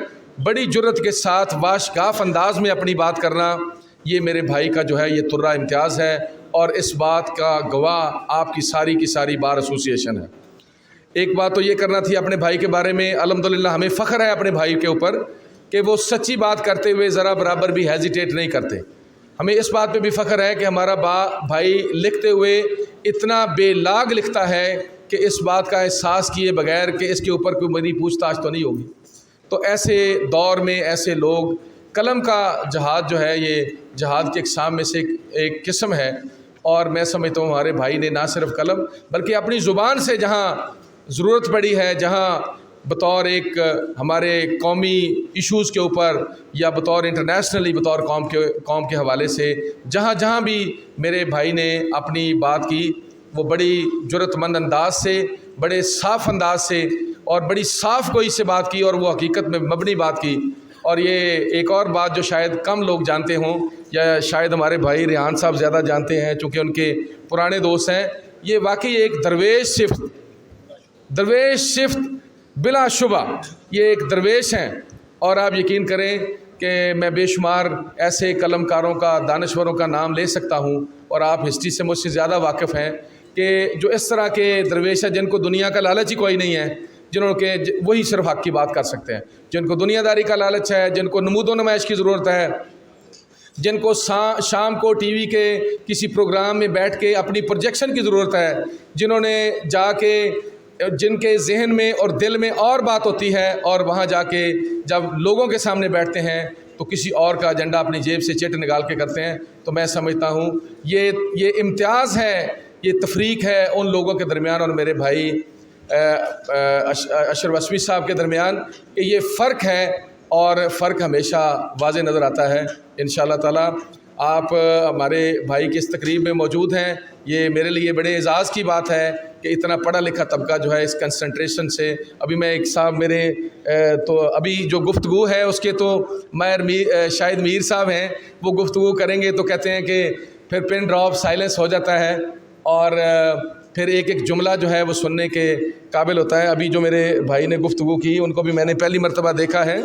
بڑی جرت کے ساتھ واشگاف انداز میں اپنی بات کرنا، یہ میرے بھائی کا جو ہے یہ ترہ امتیاز ہے، اور اس بات کا گواہ آپ کی ساری بار ایسوسیشن ہے۔ ایک بات تو یہ کرنا تھی اپنے بھائی کے بارے میں، الحمدللہ ہمیں فخر ہے اپنے بھائی کے اوپر کہ وہ سچی بات کرتے ہوئے ذرا برابر بھی ہیزیٹیٹ نہیں کرتے۔ ہمیں اس بات پہ بھی فخر ہے کہ ہمارا بھائی لکھتے ہوئے اتنا بے لاگ لکھتا ہے کہ اس بات کا احساس کیے بغیر کہ اس کے اوپر کوئی میری پوچھ تاچھ تو نہیں ہوگی۔ تو ایسے دور میں ایسے لوگ، قلم کا جہاد جو ہے یہ جہاد کی اقسام میں سے ایک قسم ہے، اور میں سمجھتا ہوں ہمارے بھائی نے نہ صرف قلم بلکہ اپنی زبان سے جہاں ضرورت پڑی ہے، جہاں بطور ایک ہمارے قومی ایشوز کے اوپر یا بطور انٹرنیشنلی بطور قوم کے حوالے سے جہاں بھی میرے بھائی نے اپنی بات کی، وہ بڑی جرت مند انداز سے، بڑے صاف انداز سے اور بڑی صاف گوئی سے بات کی، اور وہ حقیقت میں مبنی بات کی۔ اور یہ ایک اور بات جو شاید کم لوگ جانتے ہوں، یا شاید ہمارے بھائی ریحان صاحب زیادہ جانتے ہیں چونکہ ان کے پرانے دوست ہیں، یہ واقعی ایک درویش صفت بلا شبہ یہ ایک درویش ہیں۔ اور آپ یقین کریں کہ میں بے شمار ایسے قلم کاروں کا، دانشوروں کا نام لے سکتا ہوں، اور آپ ہسٹری سے مجھ سے زیادہ واقف ہیں کہ جو اس طرح کے درویش ہیں جن کو دنیا کا لالچ ہی کوئی نہیں ہے، جنہوں کے وہی صرف حق کی بات کر سکتے ہیں، جن کو دنیا داری کا لالچ ہے، جن کو نمود و نمائش کی ضرورت ہے، جن کو شام کو ٹی وی کے کسی پروگرام میں بیٹھ کے اپنی پروجیکشن کی ضرورت ہے، جنہوں نے جا کے، جن کے ذہن میں اور دل میں اور بات ہوتی ہے، اور وہاں جا کے جب لوگوں کے سامنے بیٹھتے ہیں تو کسی اور کا ایجنڈا اپنی جیب سے چٹ نکال کے کرتے ہیں۔ تو میں سمجھتا ہوں یہ امتیاز ہے، یہ تفریق ہے ان لوگوں کے درمیان اور میرے بھائی اشرف اسمی صاحب کے درمیان، کہ یہ فرق ہے، اور فرق ہمیشہ واضح نظر آتا ہے۔ انشاءاللہ تعالی آپ ہمارے بھائی کی اس تقریب میں موجود ہیں، یہ میرے لیے بڑے اعزاز کی بات ہے کہ اتنا پڑھا لکھا طبقہ جو ہے اس کنسنٹریشن سے۔ ابھی میں ایک صاحب میرے تو ابھی جو گفتگو ہے اس کے تو شاہد میر صاحب ہیں، وہ گفتگو کریں گے تو کہتے ہیں کہ پھر پن ڈراپ سائلنس ہو جاتا ہے، اور پھر ایک جملہ جو ہے وہ سننے کے قابل ہوتا ہے۔ ابھی جو میرے بھائی نے گفتگو کی ان کو بھی میں نے پہلی مرتبہ دیکھا ہے،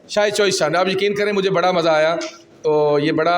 شاہد چوئس صاحب، آپ یقین کریں مجھے بڑا مزہ آیا۔ تو یہ بڑا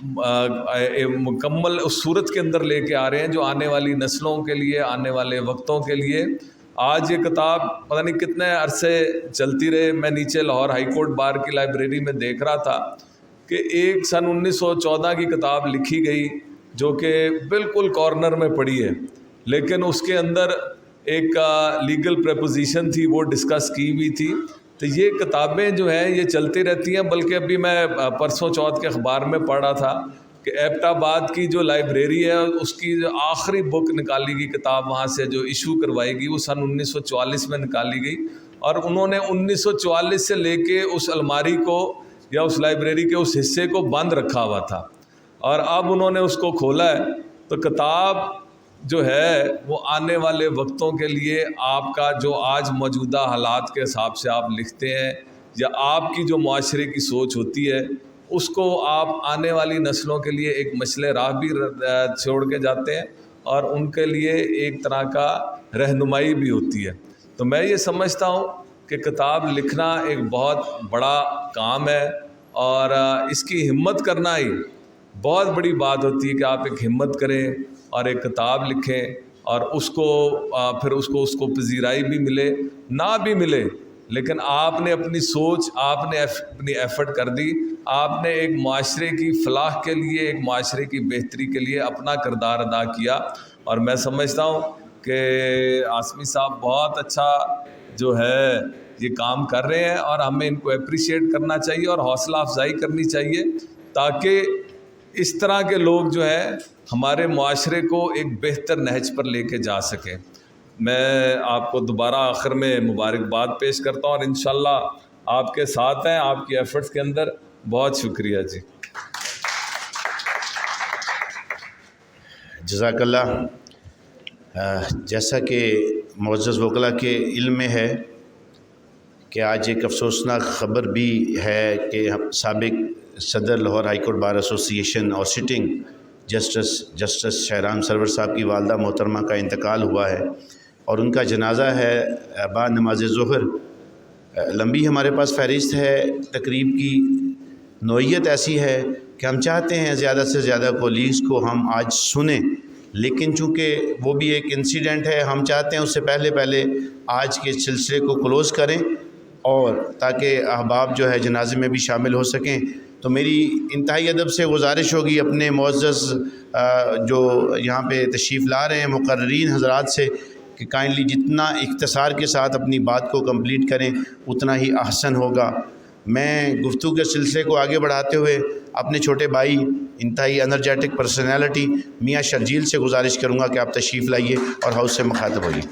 مکمل اس صورت کے اندر لے کے آ رہے ہیں جو آنے والی نسلوں کے لیے، آنے والے وقتوں کے لیے. آج یہ کتاب پتہ نہیں کتنے عرصے چلتی رہے. میں نیچے لاہور ہائی کورٹ بار کی لائبریری میں دیکھ رہا تھا کہ ایک سن 1914 کی کتاب لکھی گئی جو کہ بالکل کارنر میں پڑی ہے، لیکن اس کے اندر ایک لیگل پریپوزیشن تھی، وہ ڈسکس کی ہوئی تھی. تو یہ کتابیں جو ہیں یہ چلتی رہتی ہیں. بلکہ ابھی میں پرسوں چوتھ کے اخبار میں پڑھ رہا تھا کہ ایبٹ آباد کی جو لائبریری ہے اس کی جو آخری بک نکالی گئی کتاب وہاں سے جو ایشو کروائی گئی وہ سن 1944 میں نکالی گئی، اور انہوں نے 1944 سے لے کے اس الماری کو یا اس لائبریری کے اس حصے کو بند رکھا ہوا تھا، اور اب انہوں نے اس کو کھولا ہے. تو کتاب جو ہے وہ آنے والے وقتوں کے لیے آپ کا جو آج موجودہ حالات کے حساب سے آپ لکھتے ہیں یا آپ کی جو معاشرے کی سوچ ہوتی ہے اس کو آپ آنے والی نسلوں کے لیے ایک مشعل راہ بھی چھوڑ کے جاتے ہیں اور ان کے لیے ایک طرح کا رہنمائی بھی ہوتی ہے. تو میں یہ سمجھتا ہوں کہ کتاب لکھنا ایک بہت بڑا کام ہے، اور اس کی ہمت کرنا ہی بہت بڑی بات ہوتی ہے کہ آپ ایک ہمت کریں اور ایک کتاب لکھیں، اور اس کو پھر اس کو پذیرائی بھی ملے نہ بھی ملے، لیکن آپ نے اپنی سوچ، آپ نے اپنی ایفرٹ کر دی، آپ نے ایک معاشرے کی فلاح کے لیے، ایک معاشرے کی بہتری کے لیے اپنا کردار ادا کیا. اور میں سمجھتا ہوں کہ عاصمی صاحب بہت اچھا جو ہے یہ کام کر رہے ہیں، اور ہمیں ان کو اپریشیٹ کرنا چاہیے اور حوصلہ افزائی کرنی چاہیے تاکہ اس طرح کے لوگ جو ہیں ہمارے معاشرے کو ایک بہتر نہج پر لے کے جا سکیں. میں آپ کو دوبارہ آخر میں مبارکباد پیش کرتا ہوں، اور انشاءاللہ آپ کے ساتھ ہیں آپ کی ایفرٹس کے اندر. بہت شکریہ جی. جزاک اللہ. جیسا کہ معزز وکلاء کے علم میں ہے کہ آج ایک افسوسناک خبر بھی ہے کہ سابق صدر لاہور ہائی کورٹ بار ایسوسی ایشن اور سٹنگ جسٹس شہرام سرور صاحب کی والدہ محترمہ کا انتقال ہوا ہے، اور ان کا جنازہ ہے بعد نماز ظہر. لمبی ہمارے پاس فہرست ہے. تقریب کی نوعیت ایسی ہے کہ ہم چاہتے ہیں زیادہ سے زیادہ کولیگز کو ہم آج سنیں، لیکن چونکہ وہ بھی ایک انسیڈنٹ ہے، ہم چاہتے ہیں اس سے پہلے آج کے سلسلے کو کلوز کریں، اور تاکہ احباب جو ہے جنازے میں بھی شامل ہو سکیں. تو میری انتہائی ادب سے گزارش ہوگی اپنے معزز جو یہاں پہ تشریف لا رہے ہیں مقررین حضرات سے کہ کائنڈلی جتنا اختصار کے ساتھ اپنی بات کو کمپلیٹ کریں اتنا ہی احسن ہوگا. میں گفتگو کے سلسلے کو آگے بڑھاتے ہوئے اپنے چھوٹے بھائی انتہائی انرجیٹک پرسنالٹی میاں شرجیل سے گزارش کروں گا کہ آپ تشریف لائیے اور ہاؤس سے مخاطب ہوئیے.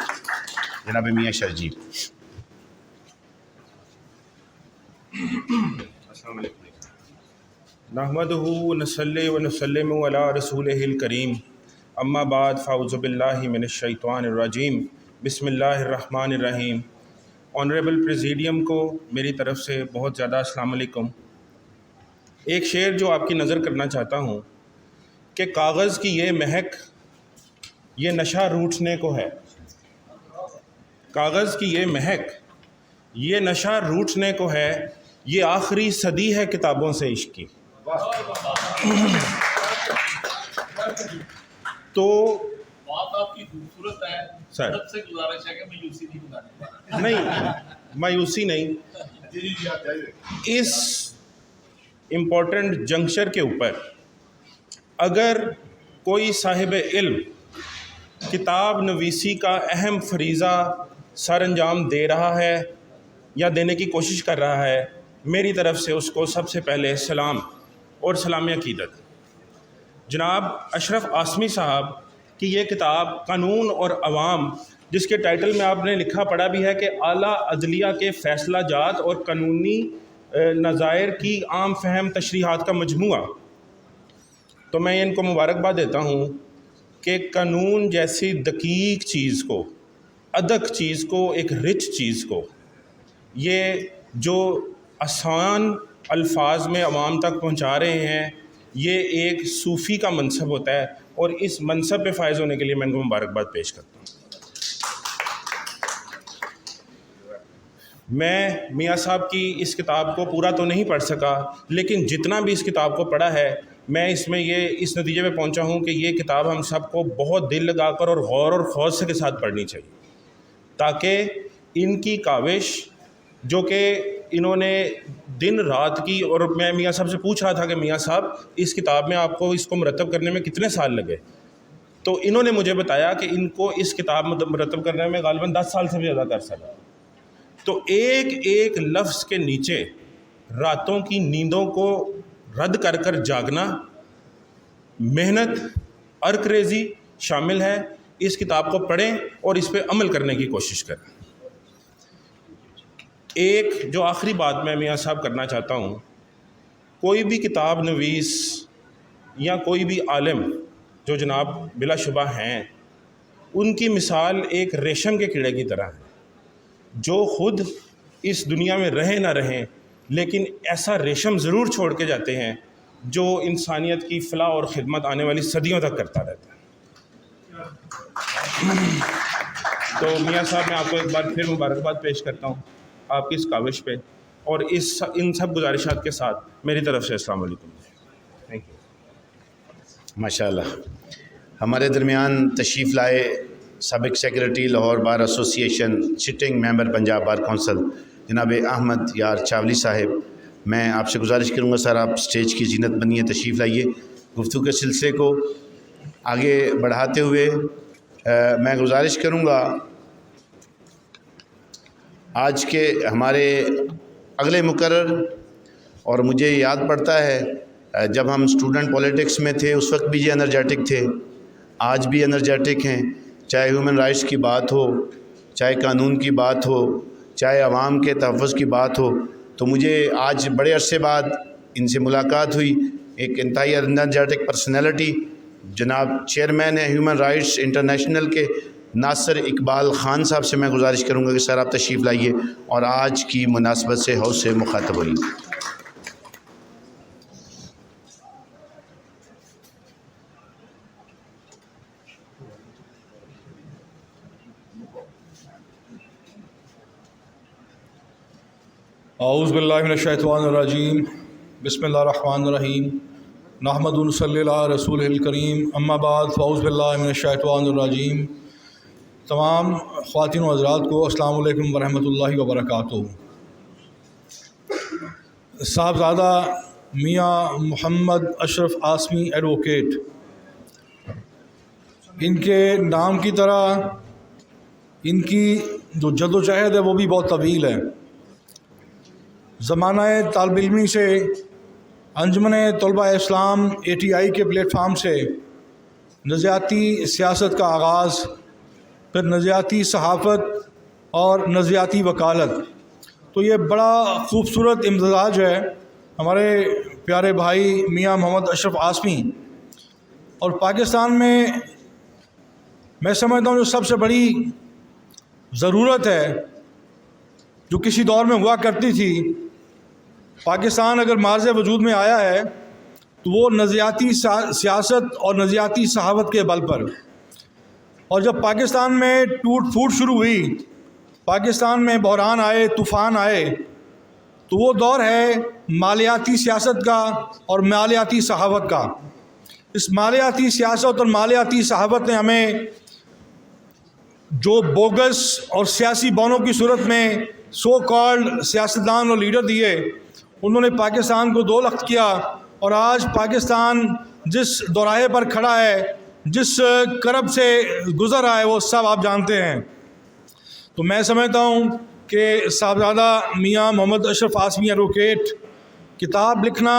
جناب میاں شرجیل. السلام علیکم. نحمدہ ونصلی ونسلم علی رسولہ الکریم. اما بعد فاعوذ باللہ من الشیطان الرجیم. بسم اللہ الرحمن الرحیم. آنریبل پریزیڈیم کو میری طرف سے بہت زیادہ السلام علیکم. ایک شعر جو آپ کی نظر کرنا چاہتا ہوں کہ کاغذ کی یہ مہک یہ نشہ روٹھنے کو ہے. کاغذ کی یہ مہک یہ نشہ روٹھنے کو ہے، یہ آخری صدی ہے کتابوں سے عشق کی. تو بات آپ کی خوبصورت ہے سر، سب سے گزارش ہے کہ مایوسی نہیں بتانے. نہیں مایوسی نہیں. اس امپورٹنٹ جنکشر کے اوپر اگر کوئی صاحب علم کتاب نویسی کا اہم فریضہ سر انجام دے رہا ہے یا دینے کی کوشش کر رہا ہے، میری طرف سے اس کو سب سے پہلے سلام اور سلامی عقیدت. جناب اشرف عاصمی صاحب کی یہ کتاب قانون اور عوام، جس کے ٹائٹل میں آپ نے لکھا پڑھا بھی ہے کہ اعلیٰ عدلیہ کے فیصلہ جات اور قانونی نظائر کی عام فہم تشریحات کا مجموعہ. تو میں ان کو مبارکباد دیتا ہوں کہ قانون جیسی دقیق چیز کو، ادق چیز کو، ایک رچ چیز کو، یہ جو آسان الفاظ میں عوام تک پہنچا رہے ہیں، یہ ایک صوفی کا منصب ہوتا ہے، اور اس منصب پہ فائز ہونے کے لیے میں ان کو مبارکباد پیش کرتا ہوں. میں میاں صاحب کی اس کتاب کو پورا تو نہیں پڑھ سکا، لیکن جتنا بھی اس کتاب کو پڑھا ہے میں اس میں اس نتیجے پہ پہنچا ہوں کہ یہ کتاب ہم سب کو بہت دل لگا کر اور غور اور خوض کے ساتھ پڑھنی چاہیے، تاکہ ان کی کاوش جو کہ انہوں نے دن رات کی، اور میں میاں صاحب سے پوچھ رہا تھا کہ میاں صاحب اس کتاب میں آپ کو اس کو مرتب کرنے میں کتنے سال لگے، تو انہوں نے مجھے بتایا کہ ان کو اس کتاب مرتب کرنے میں غالباً 10 سال سے بھی زیادہ عرصہ لگا۔ تو ایک ایک لفظ کے نیچے راتوں کی نیندوں کو رد کر کر جاگنا، محنت، عرق ریزی شامل ہے۔ اس کتاب کو پڑھیں اور اس پہ عمل کرنے کی کوشش کریں۔ ایک جو آخری بات میں میاں صاحب کرنا چاہتا ہوں، کوئی بھی کتاب نویس یا کوئی بھی عالم جو جناب بلا شبہ ہیں، ان کی مثال ایک ریشم کے کیڑے کی طرح ہے، جو خود اس دنیا میں رہیں نہ رہیں لیکن ایسا ریشم ضرور چھوڑ کے جاتے ہیں جو انسانیت کی فلاح اور خدمت آنے والی صدیوں تک کرتا رہتا ہے۔ تو میاں صاحب میں آپ کو ایک بار پھر مبارکباد پیش کرتا ہوں آپ کی اس کاوش پہ، اور ان سب گزارشات کے ساتھ میری طرف سے السلام علیکم۔ Thank you. ماشاء اللہ، ہمارے درمیان تشریف لائے سابق سیکریٹری لاہور بار ایسوسی ایشن، سٹنگ ممبر پنجاب بار کونسل جناب احمد یار چاولی صاحب، میں آپ سے گزارش کروں گا سر آپ اسٹیج کی زینت بنیے، تشریف لائیے۔ گفتگو کے سلسلے کو آگے بڑھاتے ہوئے میں گزارش کروں گا، آج کے ہمارے اگلے مقرر، اور مجھے یاد پڑتا ہے جب ہم اسٹوڈنٹ پولیٹکس میں تھے اس وقت بھی یہ انرجیٹک تھے، آج بھی انرجیٹک ہیں، چاہے ہیومن رائٹس کی بات ہو، چاہے قانون کی بات ہو، چاہے عوام کے تحفظ کی بات ہو۔ تو مجھے آج بڑے عرصے بعد ان سے ملاقات ہوئی، ایک انتہائی انرجیٹک پرسنالٹی جناب چیئرمین ہیں ہیومن رائٹس انٹرنیشنل کے ناصر اقبال خان صاحب سے میں گزارش کروں گا کہ سر آپ تشریف لائیے اور آج کی مناسبت سے ہاؤس سے مخاطب ہوئیے۔ اعوذ باللہ من الشیطان الرجیم، بسم اللہ الرحمن الرحیم، نحمد صلی اللہ رسول الکریم، اما بعد فاعوذ باللہ من الشیطان الرجیم۔ تمام خواتین و حضرات کو السلام علیکم ورحمۃ اللہ وبرکاتہ۔ صاحبزادہ میاں محمد اشرف آسمی ایڈوکیٹ، ان کے نام کی طرح ان کی جو جد و جہد ہے وہ بھی بہت طویل ہے۔ زمانہ طالب علمی سے انجمن طلباء اسلام ATI کے پلیٹ فارم سے نظریاتی سیاست کا آغاز، پھر نظریاتی صحافت اور نظریاتی وکالت، تو یہ بڑا خوبصورت امتزاج ہے ہمارے پیارے بھائی میاں محمد اشرف آسمی۔ اور پاکستان میں سمجھتا ہوں جو سب سے بڑی ضرورت ہے جو کسی دور میں ہوا کرتی تھی، پاکستان اگر مارز وجود میں آیا ہے تو وہ نظریاتی سیاست اور نظریاتی صحافت کے بل پر۔ اور جب پاکستان میں ٹوٹ پھوٹ شروع ہوئی، پاکستان میں بحران آئے، طوفان آئے، تو وہ دور ہے مالیاتی سیاست کا اور مالیاتی صحافت کا۔ اس مالیاتی سیاست اور مالیاتی صحافت نے ہمیں جو بوگس اور سیاسی بونوں کی صورت میں سو کالڈ سیاستدان اور لیڈر دیے، انہوں نے پاکستان کو دو لخت کیا، اور آج پاکستان جس دوراہے پر کھڑا ہے، جس کرب سے گزر رہا ہے، وہ سب آپ جانتے ہیں۔ تو میں سمجھتا ہوں کہ صاحبزادہ میاں محمد اشرف آسمی ایڈوکیٹ کتاب لکھنا،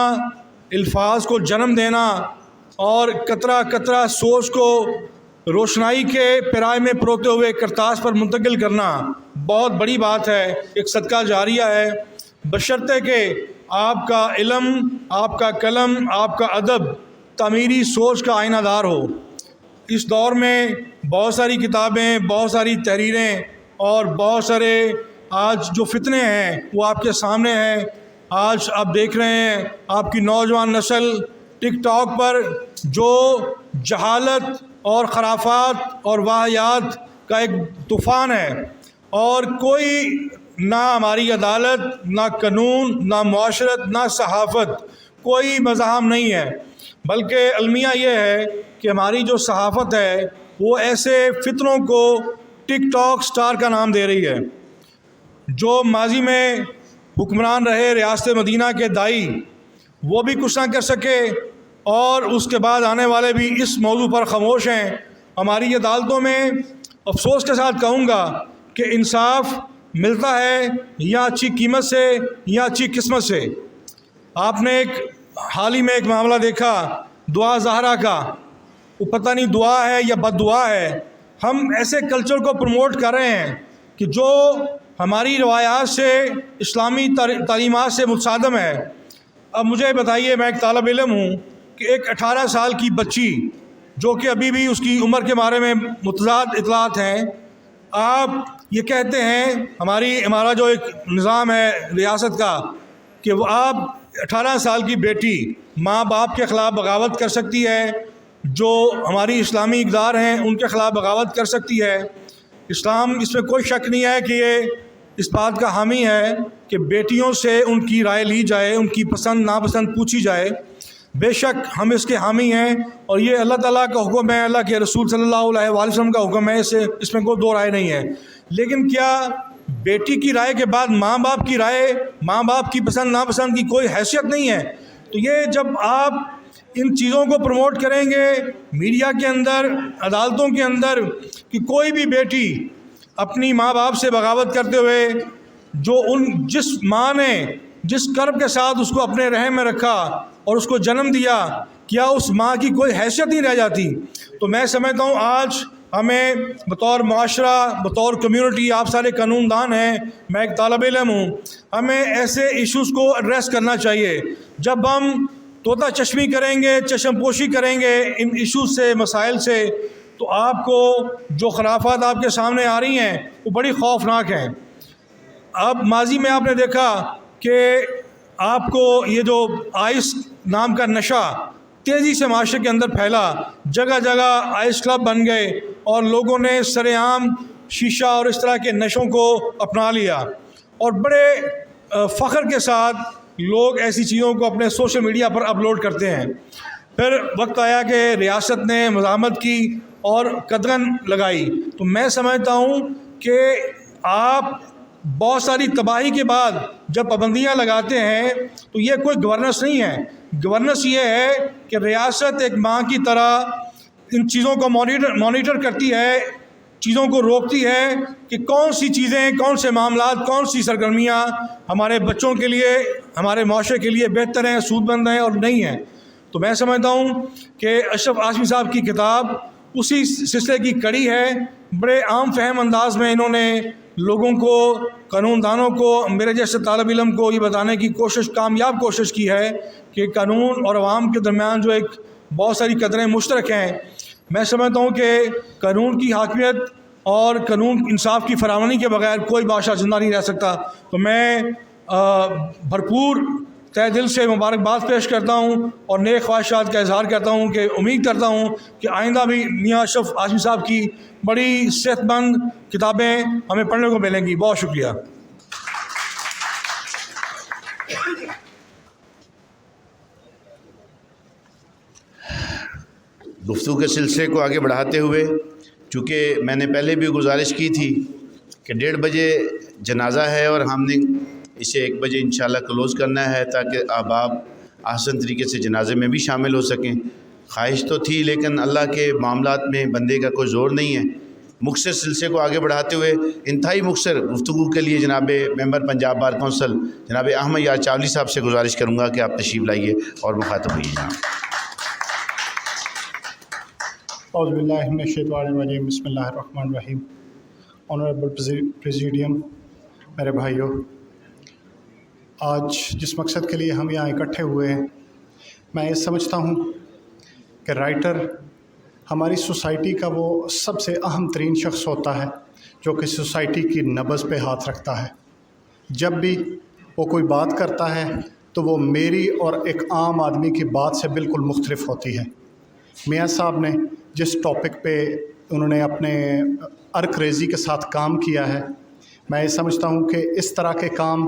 الفاظ کو جنم دینا اور قطرہ قطرہ سوچ کو روشنائی کے پیرائے میں پروتے ہوئے کرتاس پر منتقل کرنا بہت بڑی بات ہے، ایک صدقہ جاریہ ہے، بشرطے کہ آپ کا علم، آپ کا قلم، آپ کا ادب تعمیری سوچ کا آئینہ دار ہو۔ اس دور میں بہت ساری کتابیں، بہت ساری تحریریں اور بہت سارے آج جو فتنے ہیں وہ آپ کے سامنے ہیں۔ آج آپ دیکھ رہے ہیں آپ کی نوجوان نسل ٹک ٹاک پر جو جہالت اور خرافات اور واہیات کا ایک طوفان ہے، اور کوئی نہ ہماری عدالت، نہ قانون، نہ معاشرت، نہ صحافت، کوئی مزاحم نہیں ہے، بلکہ المیہ یہ ہے کہ ہماری جو صحافت ہے وہ ایسے فتنوں کو ٹک ٹاک سٹار کا نام دے رہی ہے۔ جو ماضی میں حکمران رہے ریاست مدینہ کے دائی، وہ بھی کچھ نہ کر سکے، اور اس کے بعد آنے والے بھی اس موضوع پر خاموش ہیں۔ ہماری عدالتوں میں افسوس کے ساتھ کہوں گا کہ انصاف ملتا ہے یا اچھی قیمت سے یا اچھی قسمت سے۔ آپ نے حال ہی میں ایک معاملہ دیکھا دعا زہرا کا، وہ پتہ نہیں دعا ہے یا بد دعا ہے۔ ہم ایسے کلچر کو پروموٹ کر رہے ہیں کہ جو ہماری روایات سے، اسلامی تعلیمات سے متصادم ہے۔ اب مجھے بتائیے، میں ایک طالب علم ہوں کہ ایک 18 سال کی بچی جو کہ ابھی بھی اس کی عمر کے بارے میں متضاد اطلاعات ہیں، آپ یہ کہتے ہیں ہمارا جو ایک نظام ہے ریاست کا کہ وہ آپ 18 سال کی بیٹی ماں باپ کے خلاف بغاوت کر سکتی ہے، جو ہماری اسلامی اقدار ہیں ان کے خلاف بغاوت کر سکتی ہے۔ اسلام اس میں کوئی شک نہیں ہے کہ یہ اس بات کا حامی ہے کہ بیٹیوں سے ان کی رائے لی جائے، ان کی پسند ناپسند پوچھی جائے۔ بے شک ہم اس کے حامی ہیں، اور یہ اللہ تعالیٰ کا حکم ہے، اللہ کے رسول صلی اللہ علیہ وآلہ وسلم کا حکم ہے، اس میں کوئی دو رائے نہیں ہے۔ لیکن کیا بیٹی کی رائے کے بعد ماں باپ کی رائے، ماں باپ کی پسند ناپسند کی کوئی حیثیت نہیں ہے؟ تو یہ جب آپ ان چیزوں کو پروموٹ کریں گے میڈیا کے اندر، عدالتوں کے اندر، کہ کوئی بھی بیٹی اپنی ماں باپ سے بغاوت کرتے ہوئے، جو جس ماں نے جس کرب کے ساتھ اس کو اپنے رحم میں رکھا اور اس کو جنم دیا، کیا اس ماں کی کوئی حیثیت نہیں رہ جاتی؟ تو میں سمجھتا ہوں آج ہمیں بطور معاشرہ، بطور کمیونٹی، آپ سارے قانون دان ہیں، میں ایک طالب علم ہوں، ہمیں ایسے ایشوز کو ایڈریس کرنا چاہیے۔ جب ہم طوطا چشمی کریں گے، چشم پوشی کریں گے ان ایشوز سے، مسائل سے، تو آپ کو جو خرافات آپ کے سامنے آ رہی ہیں وہ بڑی خوفناک ہیں۔ اب ماضی میں آپ نے دیکھا کہ آپ کو یہ جو آئس نام کا نشہ تیزی سے معاشرے کے اندر پھیلا، جگہ جگہ آئس کلب بن گئے اور لوگوں نے سر عام شیشہ اور اس طرح کے نشوں کو اپنا لیا، اور بڑے فخر کے ساتھ لوگ ایسی چیزوں کو اپنے سوشل میڈیا پر اپلوڈ کرتے ہیں۔ پھر وقت آیا کہ ریاست نے مزاحمت کی اور قدغن لگائی۔ تو میں سمجھتا ہوں کہ آپ بہت ساری تباہی کے بعد جب پابندیاں لگاتے ہیں تو یہ کوئی گورننس نہیں ہے۔ گورننس یہ ہے کہ ریاست ایک ماں کی طرح ان چیزوں کو مانیٹر کرتی ہے، چیزوں کو روکتی ہے کہ کون سی چیزیں، کون سے معاملات، کون سی سرگرمیاں ہمارے بچوں کے لیے، ہمارے معاشرے کے لیے بہتر ہیں، سود مند ہیں اور نہیں ہیں۔ تو میں سمجھتا ہوں کہ اشرف عاصمی صاحب کی کتاب اسی سلسلے کی کڑی ہے۔ بڑے عام فہم انداز میں انہوں نے لوگوں کو، قانون دانوں کو، میرے جیسے طالب علم کو یہ بتانے کی کامیاب کوشش کی ہے کہ قانون اور عوام کے درمیان جو ایک بہت ساری قدریں مشترک ہیں۔ میں سمجھتا ہوں کہ قانون کی حاکمیت اور قانون انصاف کی فراوانی کے بغیر کوئی بادشاہ زندہ نہیں رہ سکتا۔ تو میں بھرپور تہ دل سے مبارکباد پیش کرتا ہوں اور نیک خواہشات کا اظہار کرتا ہوں کہ امید کرتا ہوں کہ آئندہ بھی میاں اشرف عاصمی صاحب کی بڑی صحت مند کتابیں ہمیں پڑھنے کو ملیں گی۔ بہت شکریہ۔ گفتگو کے سلسلے کو آگے بڑھاتے ہوئے، چونکہ میں نے پہلے بھی گزارش کی تھی کہ 1:30 بجے جنازہ ہے اور ہم نے اسے 1 بجے انشاءاللہ کلوز کرنا ہے تاکہ احباب احسن طریقے سے جنازے میں بھی شامل ہو سکیں۔ خواہش تو تھی لیکن اللہ کے معاملات میں بندے کا کوئی زور نہیں ہے۔ مختصر سلسلے کو آگے بڑھاتے ہوئے انتہائی مختصر گفتگو کے لیے جناب ممبر پنجاب بار کونسل جناب احمد یار چاولی صاحب سے گزارش کروں گا کہ آپ تشریف لائیے اور مخاطب ہوئیے جناب۔ اعوذ باللہ من الشیطان الرجیم، بسم اللہ الرحمن الرحیم۔ آنریبل پریزیڈیم، میرے بھائیوں، آج جس مقصد کے لیے ہم یہاں اکٹھے ہوئے ہیں، میں یہ سمجھتا ہوں کہ رائٹر ہماری سوسائٹی کا وہ سب سے اہم ترین شخص ہوتا ہے جو کہ سوسائٹی کی نبض پہ ہاتھ رکھتا ہے۔ جب بھی وہ کوئی بات کرتا ہے تو وہ میری اور ایک عام آدمی کی بات سے بالکل مختلف ہوتی ہے۔ میاں صاحب نے جس ٹاپک پہ انہوں نے اپنے عرق ریزی کے ساتھ کام کیا ہے، میں یہ سمجھتا ہوں کہ اس طرح کے کام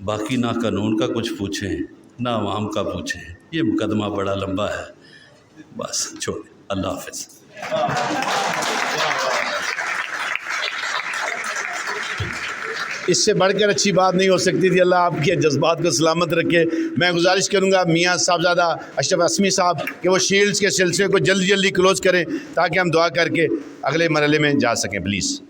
باقی نہ قانون کا کچھ پوچھیں نہ عوام کا پوچھیں، یہ مقدمہ بڑا لمبا ہے، بس چھوڑیں۔ اللہ حافظ۔ اس سے بڑھ کر اچھی بات نہیں ہو سکتی تھی۔ اللہ آپ کے جذبات کو سلامت رکھے۔ میں گزارش کروں گا میاں صاحبزادہ اشرف عاصمی صاحب کہ وہ شیلڈز کے سلسلے کو جلدی جلدی کلوز کریں تاکہ ہم دعا کر کے اگلے مرحلے میں جا سکیں، پلیز۔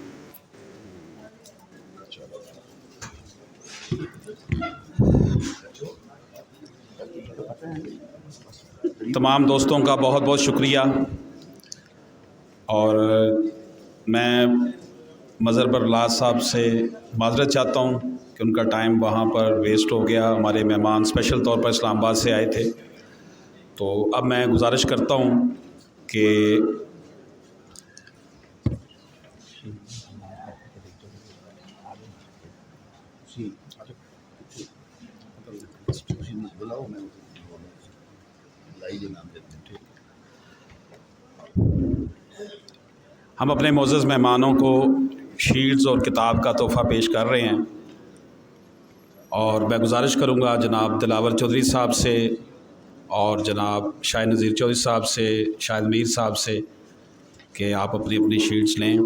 تمام دوستوں کا بہت بہت شکریہ، اور میں مظہر برلاس صاحب سے معذرت چاہتا ہوں کہ ان کا ٹائم وہاں پر ویسٹ ہو گیا۔ ہمارے مہمان اسپیشل طور پر اسلام آباد سے آئے تھے، تو اب میں گزارش کرتا ہوں کہ ہم اپنے معزز مہمانوں کو شیلڈز اور کتاب کا تحفہ پیش کر رہے ہیں، اور میں گزارش کروں گا جناب دلاور چودھری صاحب سے اور جناب شاہد نذیر چودھری صاحب سے، شاہد میر صاحب سے کہ آپ اپنی اپنی شیلڈز لیں۔